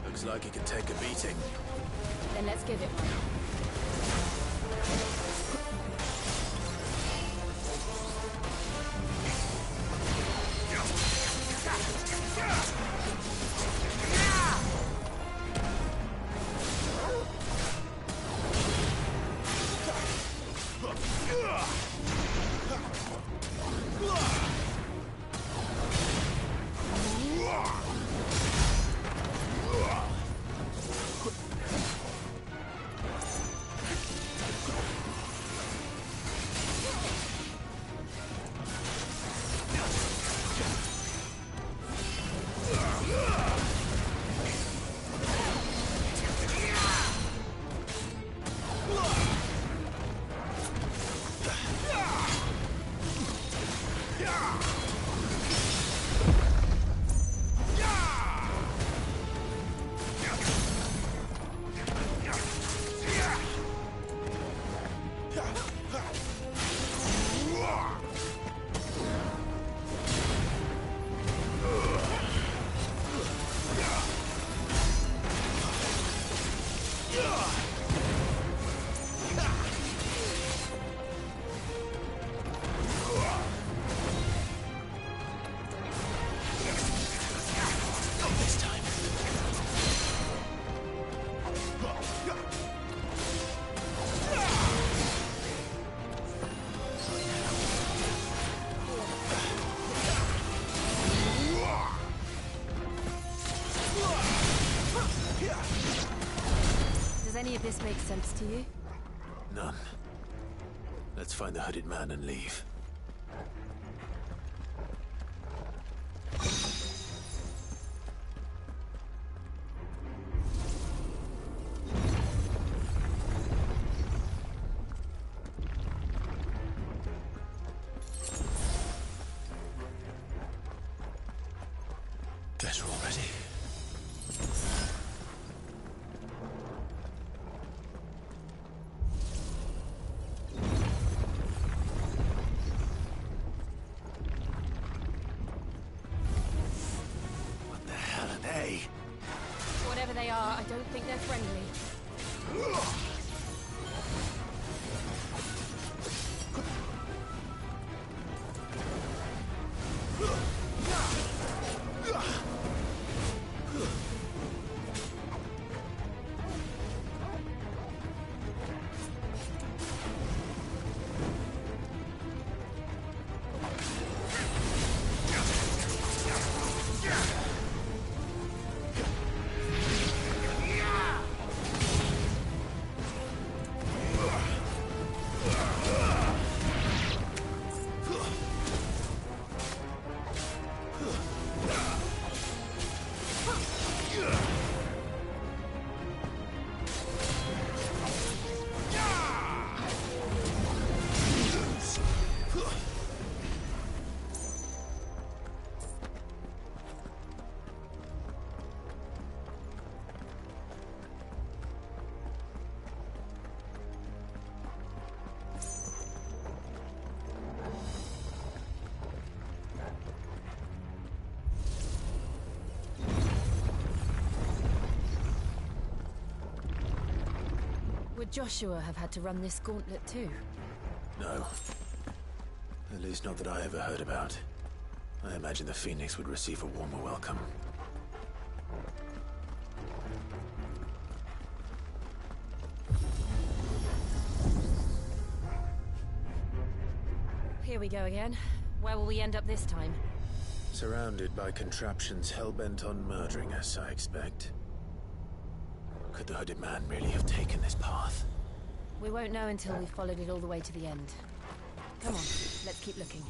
Looks like it can take a beating. Then let's give it one. Does any of this make sense to you? None. Let's find the hooded man and leave. Better already. Whatever they are, I don't think they're friendly. Would Joshua have had to run this gauntlet too? No. At least not that I ever heard about. I imagine the Phoenix would receive a warmer welcome. Here we go again. Where will we end up this time? Surrounded by contraptions hell-bent on murdering us, I expect. Could the hooded man really have taken this path? We won't know until we've followed it all the way to the end. Come on, let's keep looking.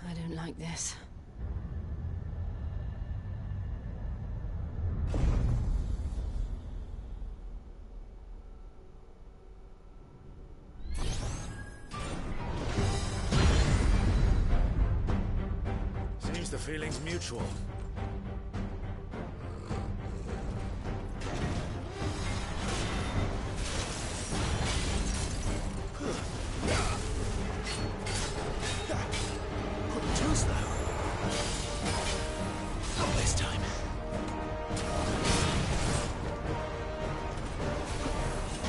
I don't like this. the feeling's mutual. Too slow. Not this time.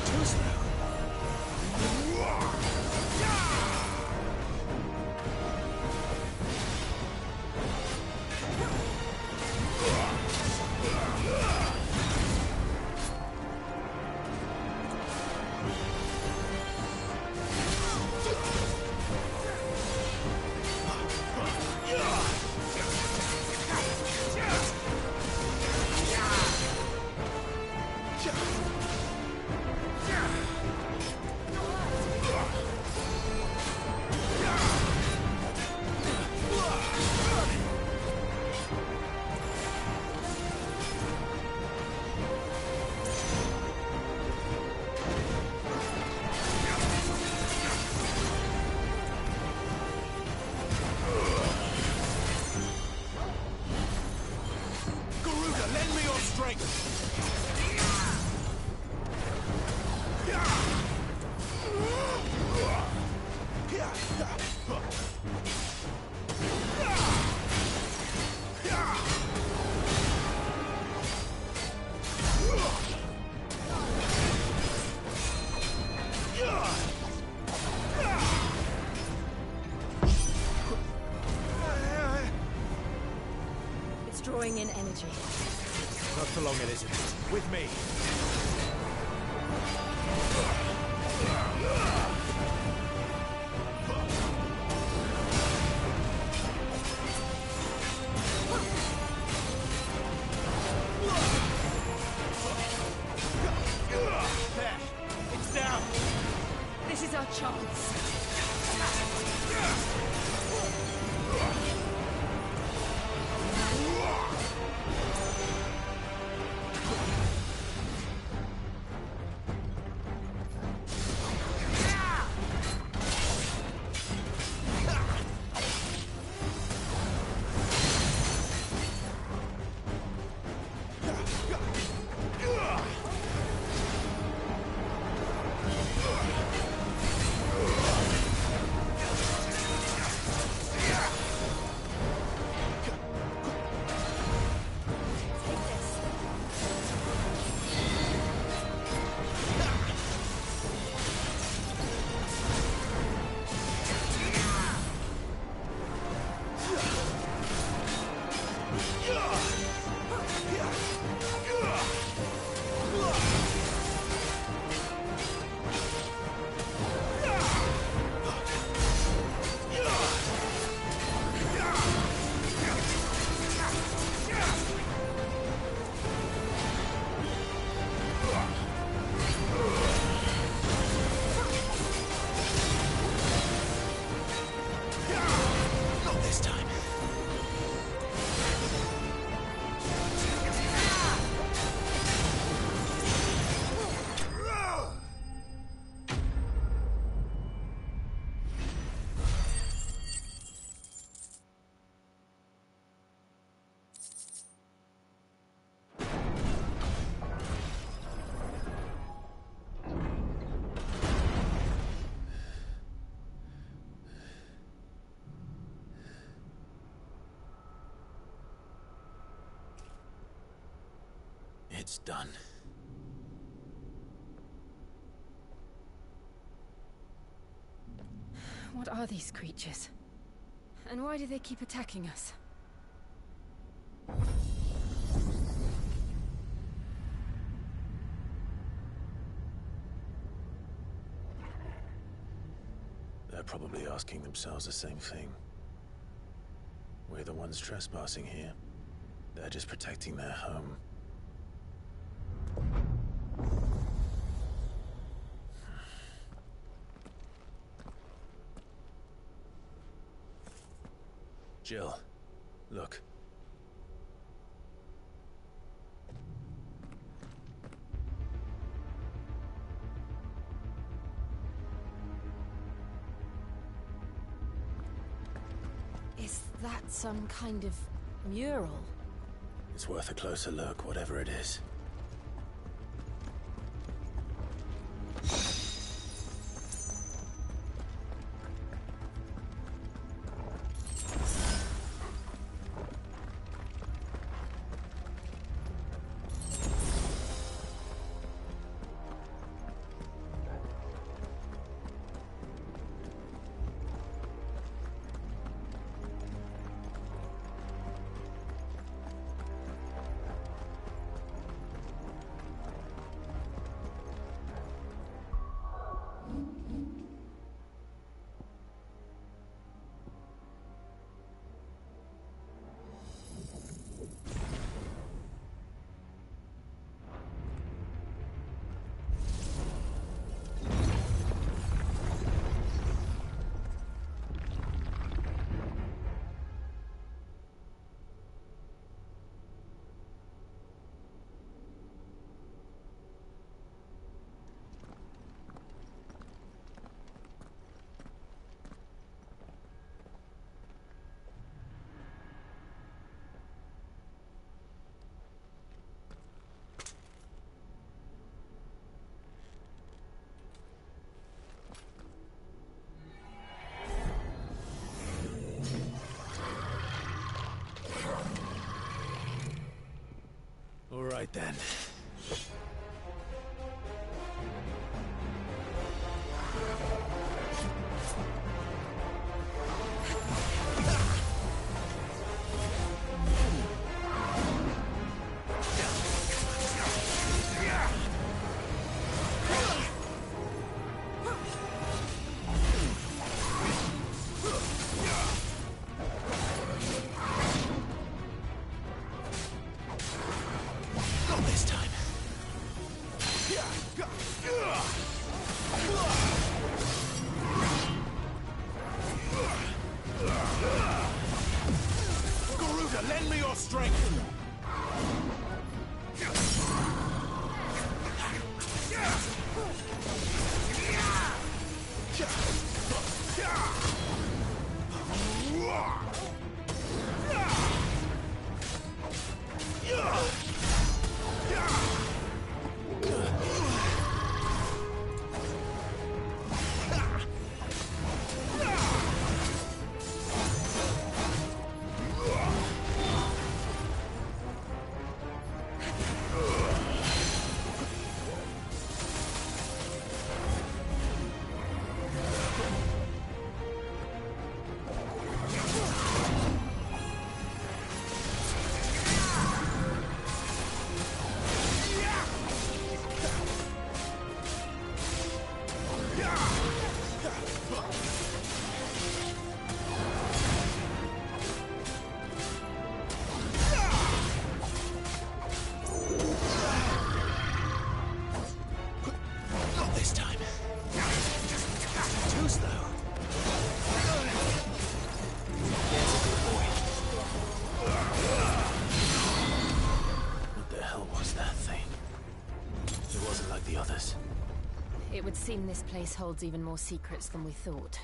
Too slow. It's drawing in energy. Not for long, Elizabeth. With me. There. It's down. This is our chance. It's done. What are these creatures? And why do they keep attacking us? They're probably asking themselves the same thing. We're the ones trespassing here. They're just protecting their home. Jill, look. Is that some kind of mural? It's worth a closer look, whatever it is. All right then. Lend me your strength! It would seem this place holds even more secrets than we thought.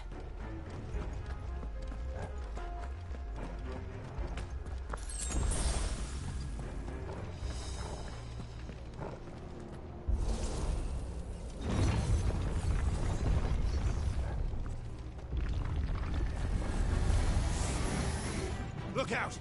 Look out!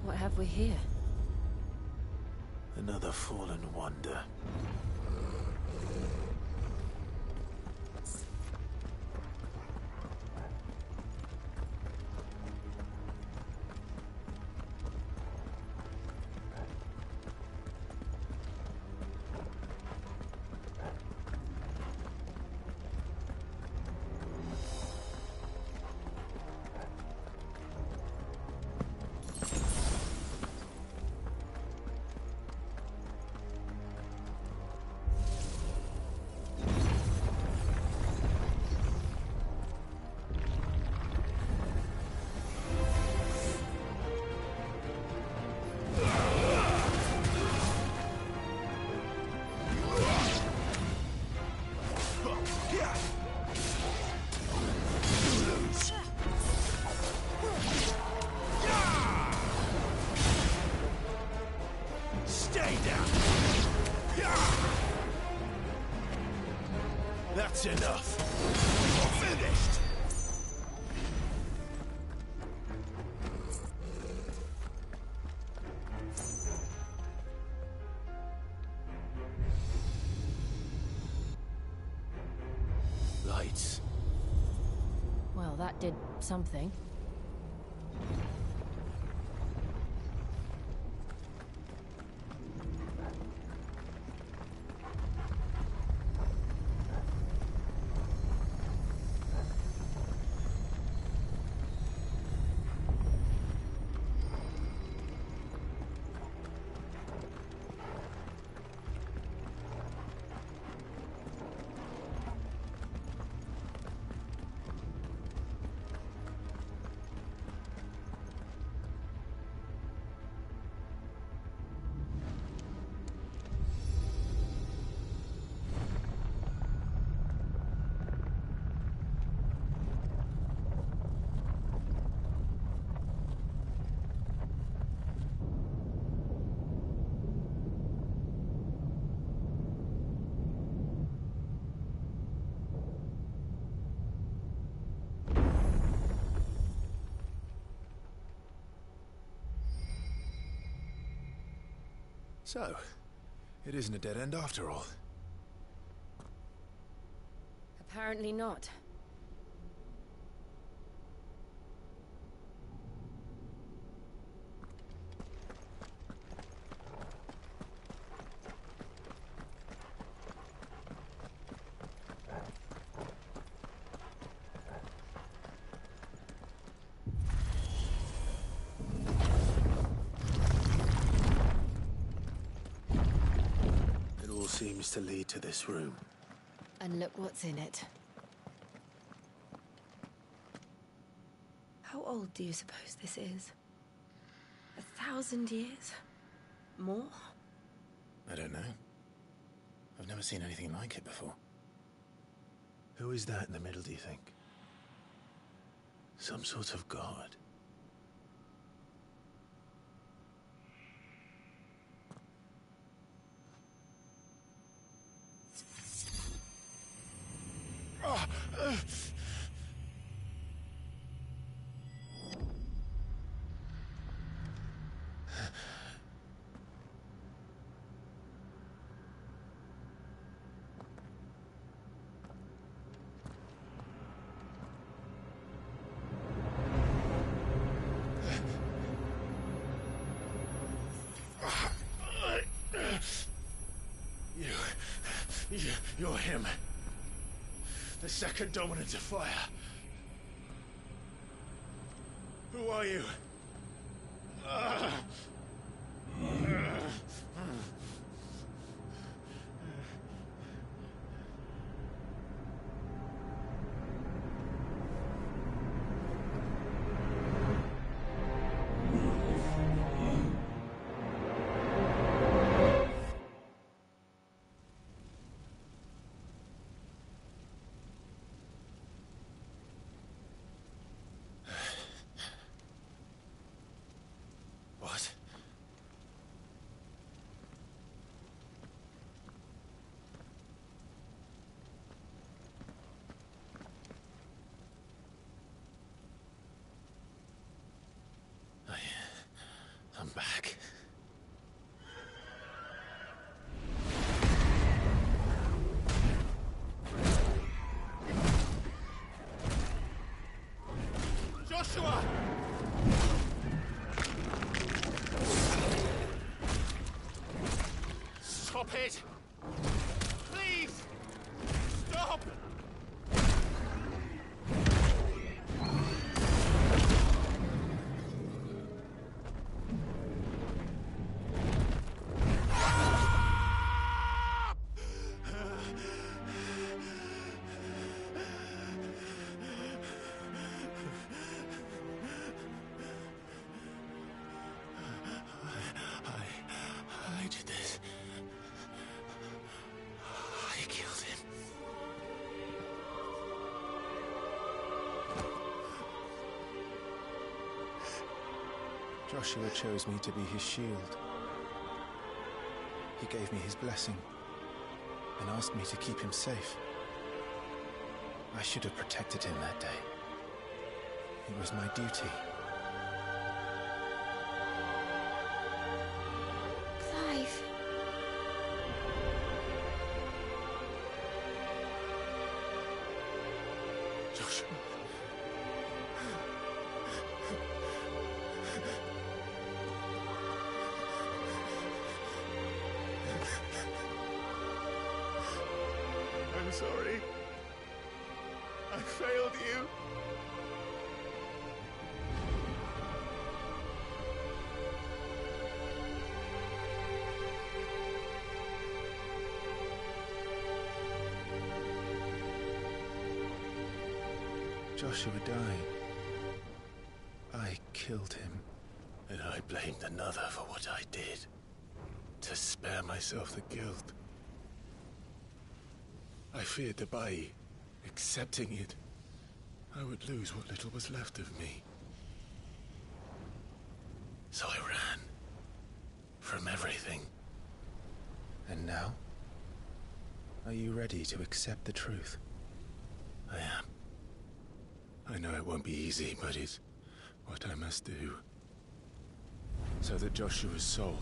What have we here? Another fallen wonder. That's enough. You're finished. Lights. Well, that did something. So, it isn't a dead end after all. Apparently not. Seems to lead to this room. And look what's in it. How old do you suppose this is? 1,000 years? More? I don't know. I've never seen anything like it before. Who is that in the middle, do you think? Some sort of god? You're him. The second dominant of fire. Who are you? What? I'm back. Joshua! Stop it! Please! Stop! I did this. I killed him. Joshua chose me to be his shield. He gave me his blessing and asked me to keep him safe. I should have protected him that day. It was my duty. Clive. Joshua. I'm sorry. I failed you. Joshua died. I killed him. And I blamed another for what I did. To spare myself the guilt. I feared that by accepting it, I would lose what little was left of me. So I ran. From everything. And now? Are you ready to accept the truth? I am. I know it won't be easy, but it's what I must do. So that Joshua's soul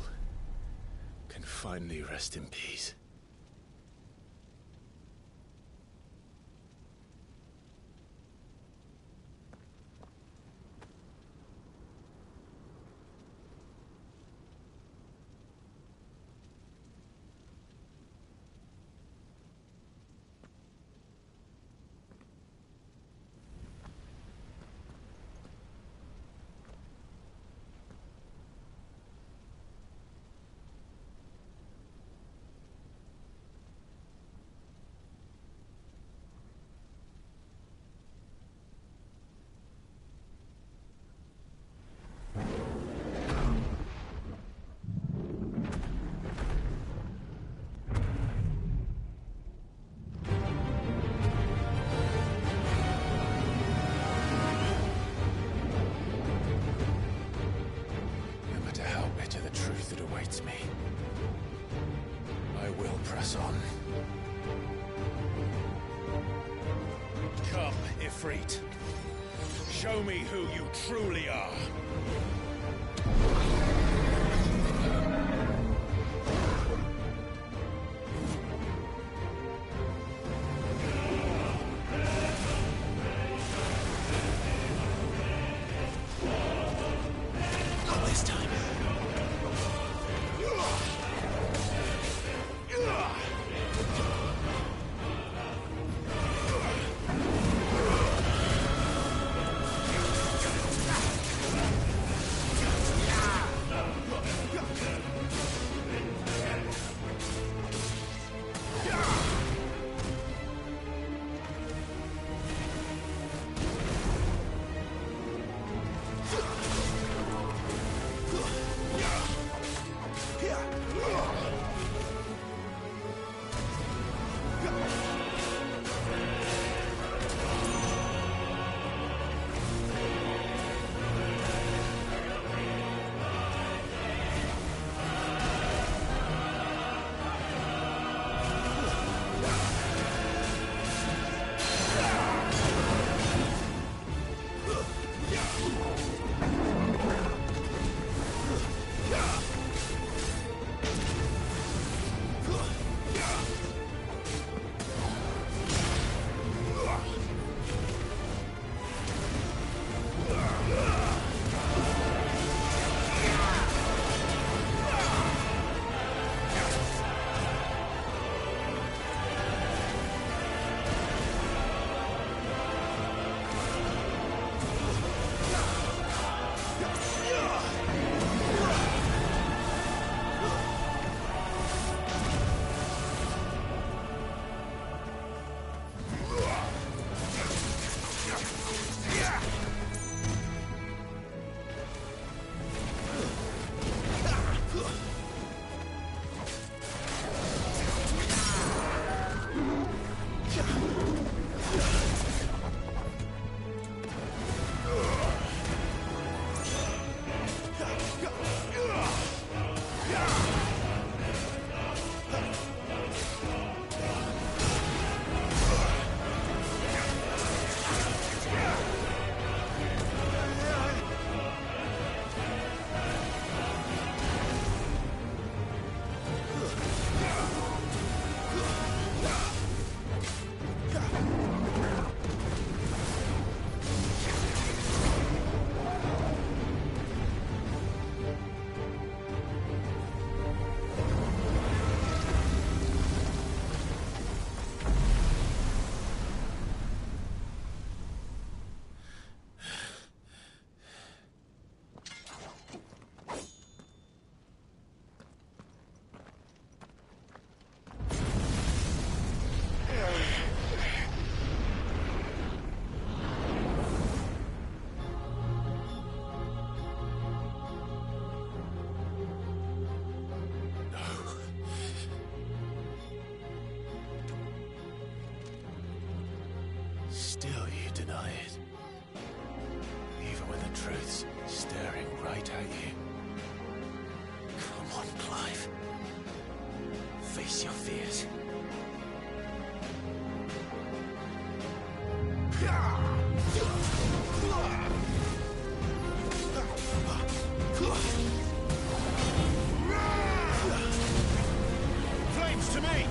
can finally rest in peace. That awaits me. I will press on. Come, Ifrit. Show me who you truly are. Not this time. it. Even when the truth's staring right at you. Come on, Clive. Face your fears. Flames to me!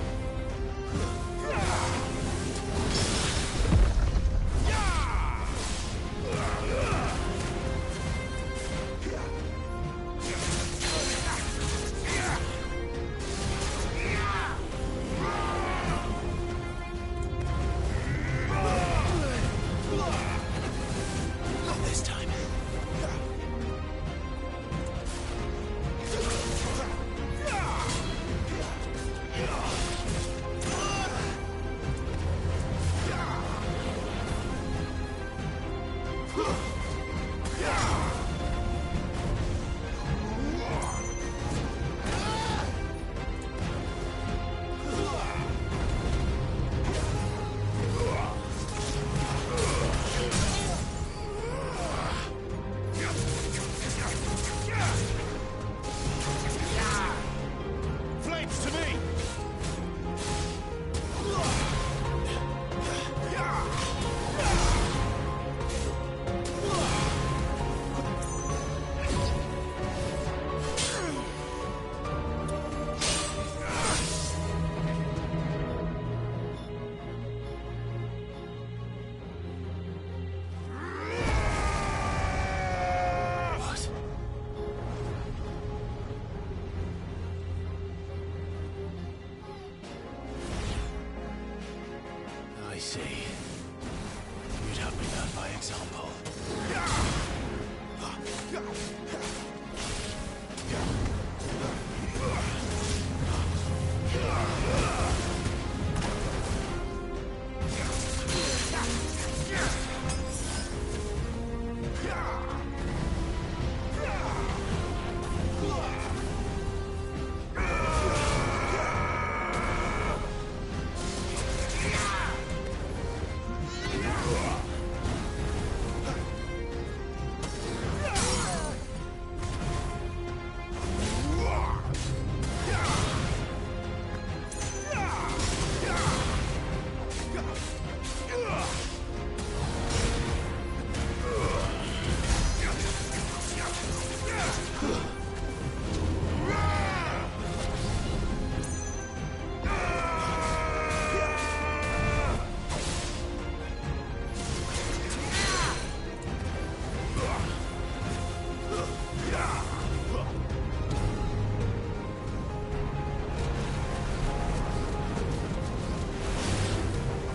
Not this time. Flames to me! What? I see. You'd have me learn by example.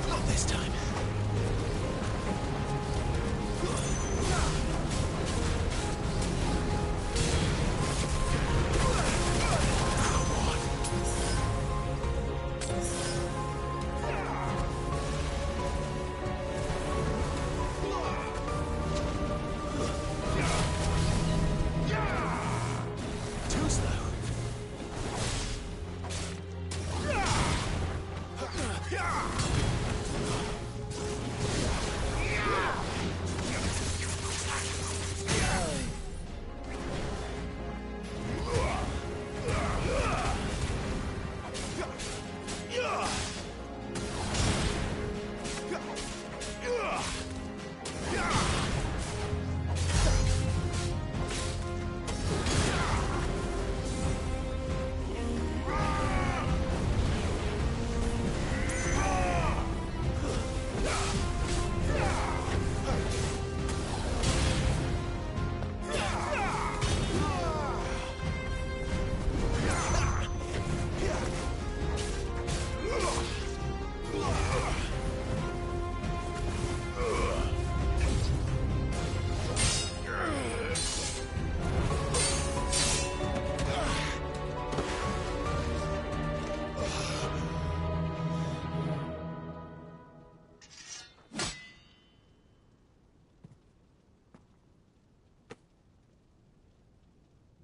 Not this time. Too slow.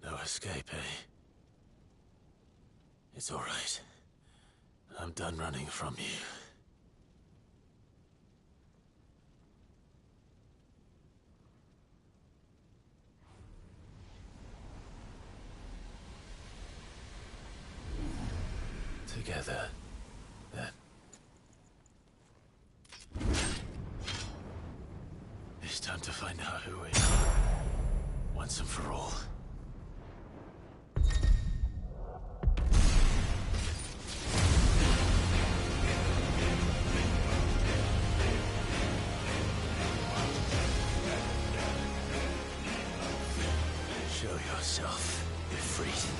No escape, eh? It's all right. I'm done running from you. Together, then. It's time to find out who we are, once and for all. Show yourself, Ifrit.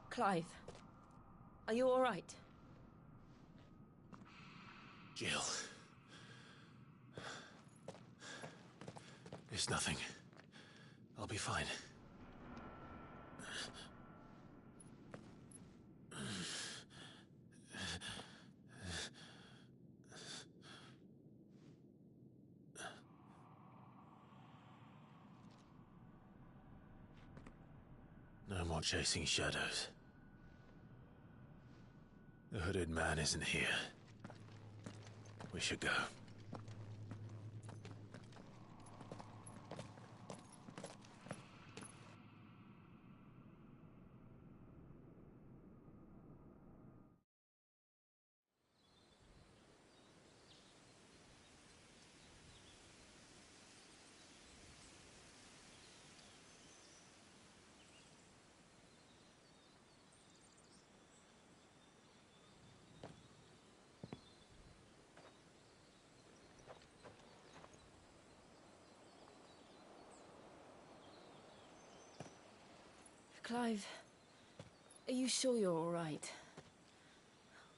Clive, are you all right? Jill. It's nothing. I'll be fine. No more chasing shadows. The hooded man isn't here. We should go. Clive, are you sure you're all right?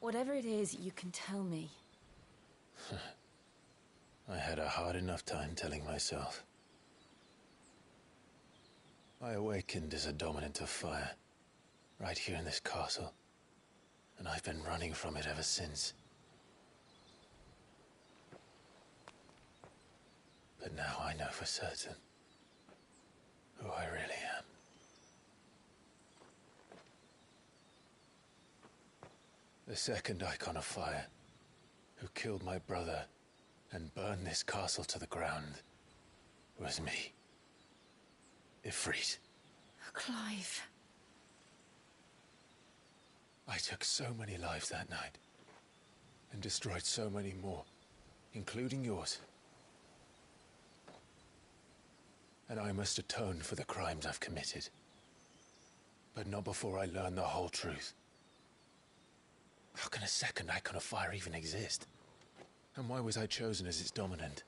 Whatever it is, you can tell me. I had a hard enough time telling myself. I awakened as a dominant of fire, right here in this castle, and I've been running from it ever since. But now I know for certain who I really am. The second icon of fire, who killed my brother and burned this castle to the ground, was me. Ifrit. Clive. I took so many lives that night, and destroyed so many more, including yours. And I must atone for the crimes I've committed. But not before I learn the whole truth. How can a second icon of fire even exist? And why was I chosen as its dominant?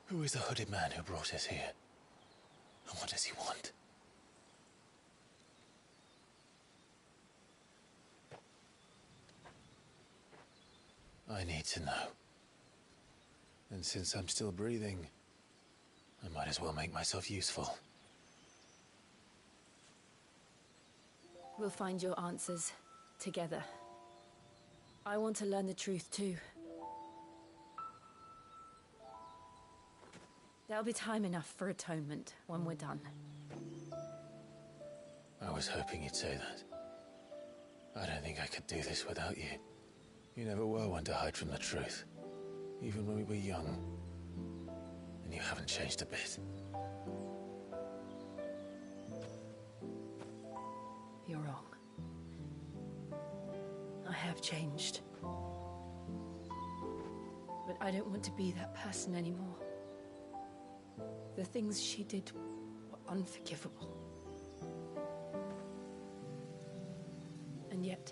Who is the hooded man who brought us here? And what does he want? I need to know. And since I'm still breathing, I might as well make myself useful. We'll find your answers together. I want to learn the truth too. There'll be time enough for atonement when we're done. I was hoping you'd say that. I don't think I could do this without you. You never were one to hide from the truth, even when we were young. And you haven't changed a bit. You're wrong. I have changed. But I don't want to be that person anymore. The things she did were unforgivable. And yet,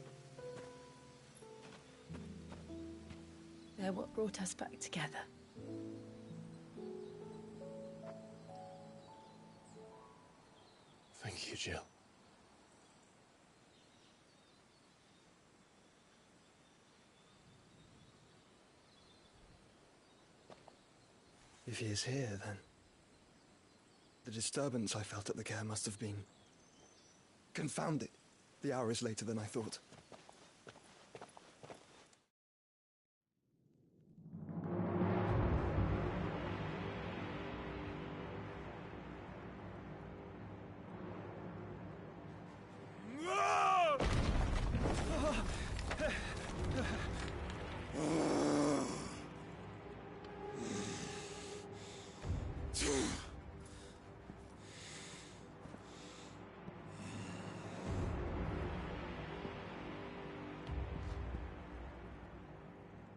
they're what brought us back together. Thank you, Jill. If he is here, then the disturbance I felt at the care must have been confounded. The hour is later than I thought.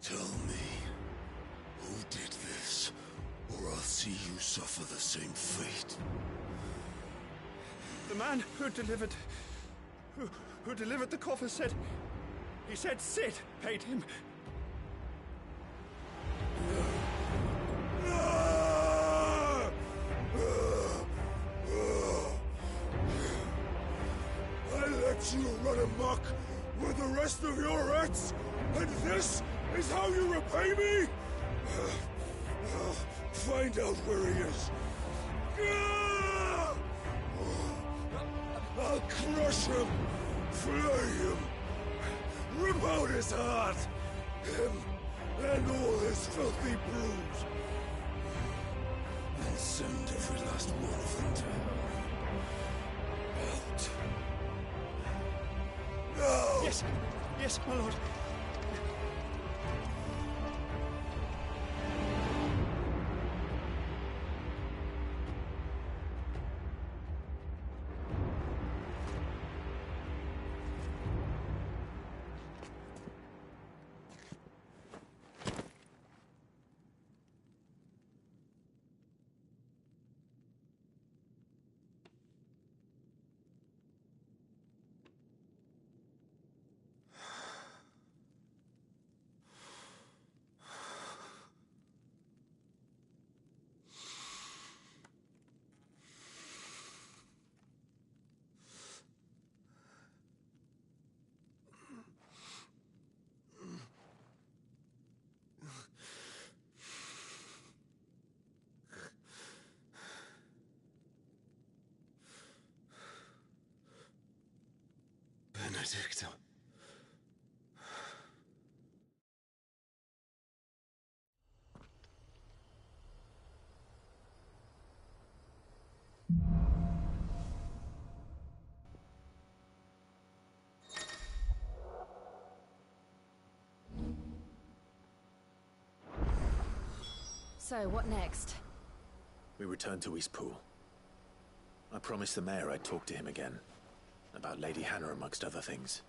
Tell me, who did this, or I'll see you suffer the same fate. The man who delivered the coffer said... He said Sid paid him. I let you run amok with the rest of your rats, and this is how you repay me? Find out where he is. I'll crush him, flay him, rip out his heart, him and all his filthy brood, and send every last one of them to hell. Out. No! Yes, yes, my lord. Benedicto. So, what next? We return to Eastpool. I promised the mayor I'd talk to him again. About Lady Hannah, amongst other things.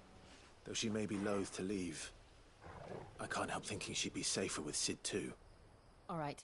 Though she may be loath to leave, I can't help thinking she'd be safer with Sid too. All right.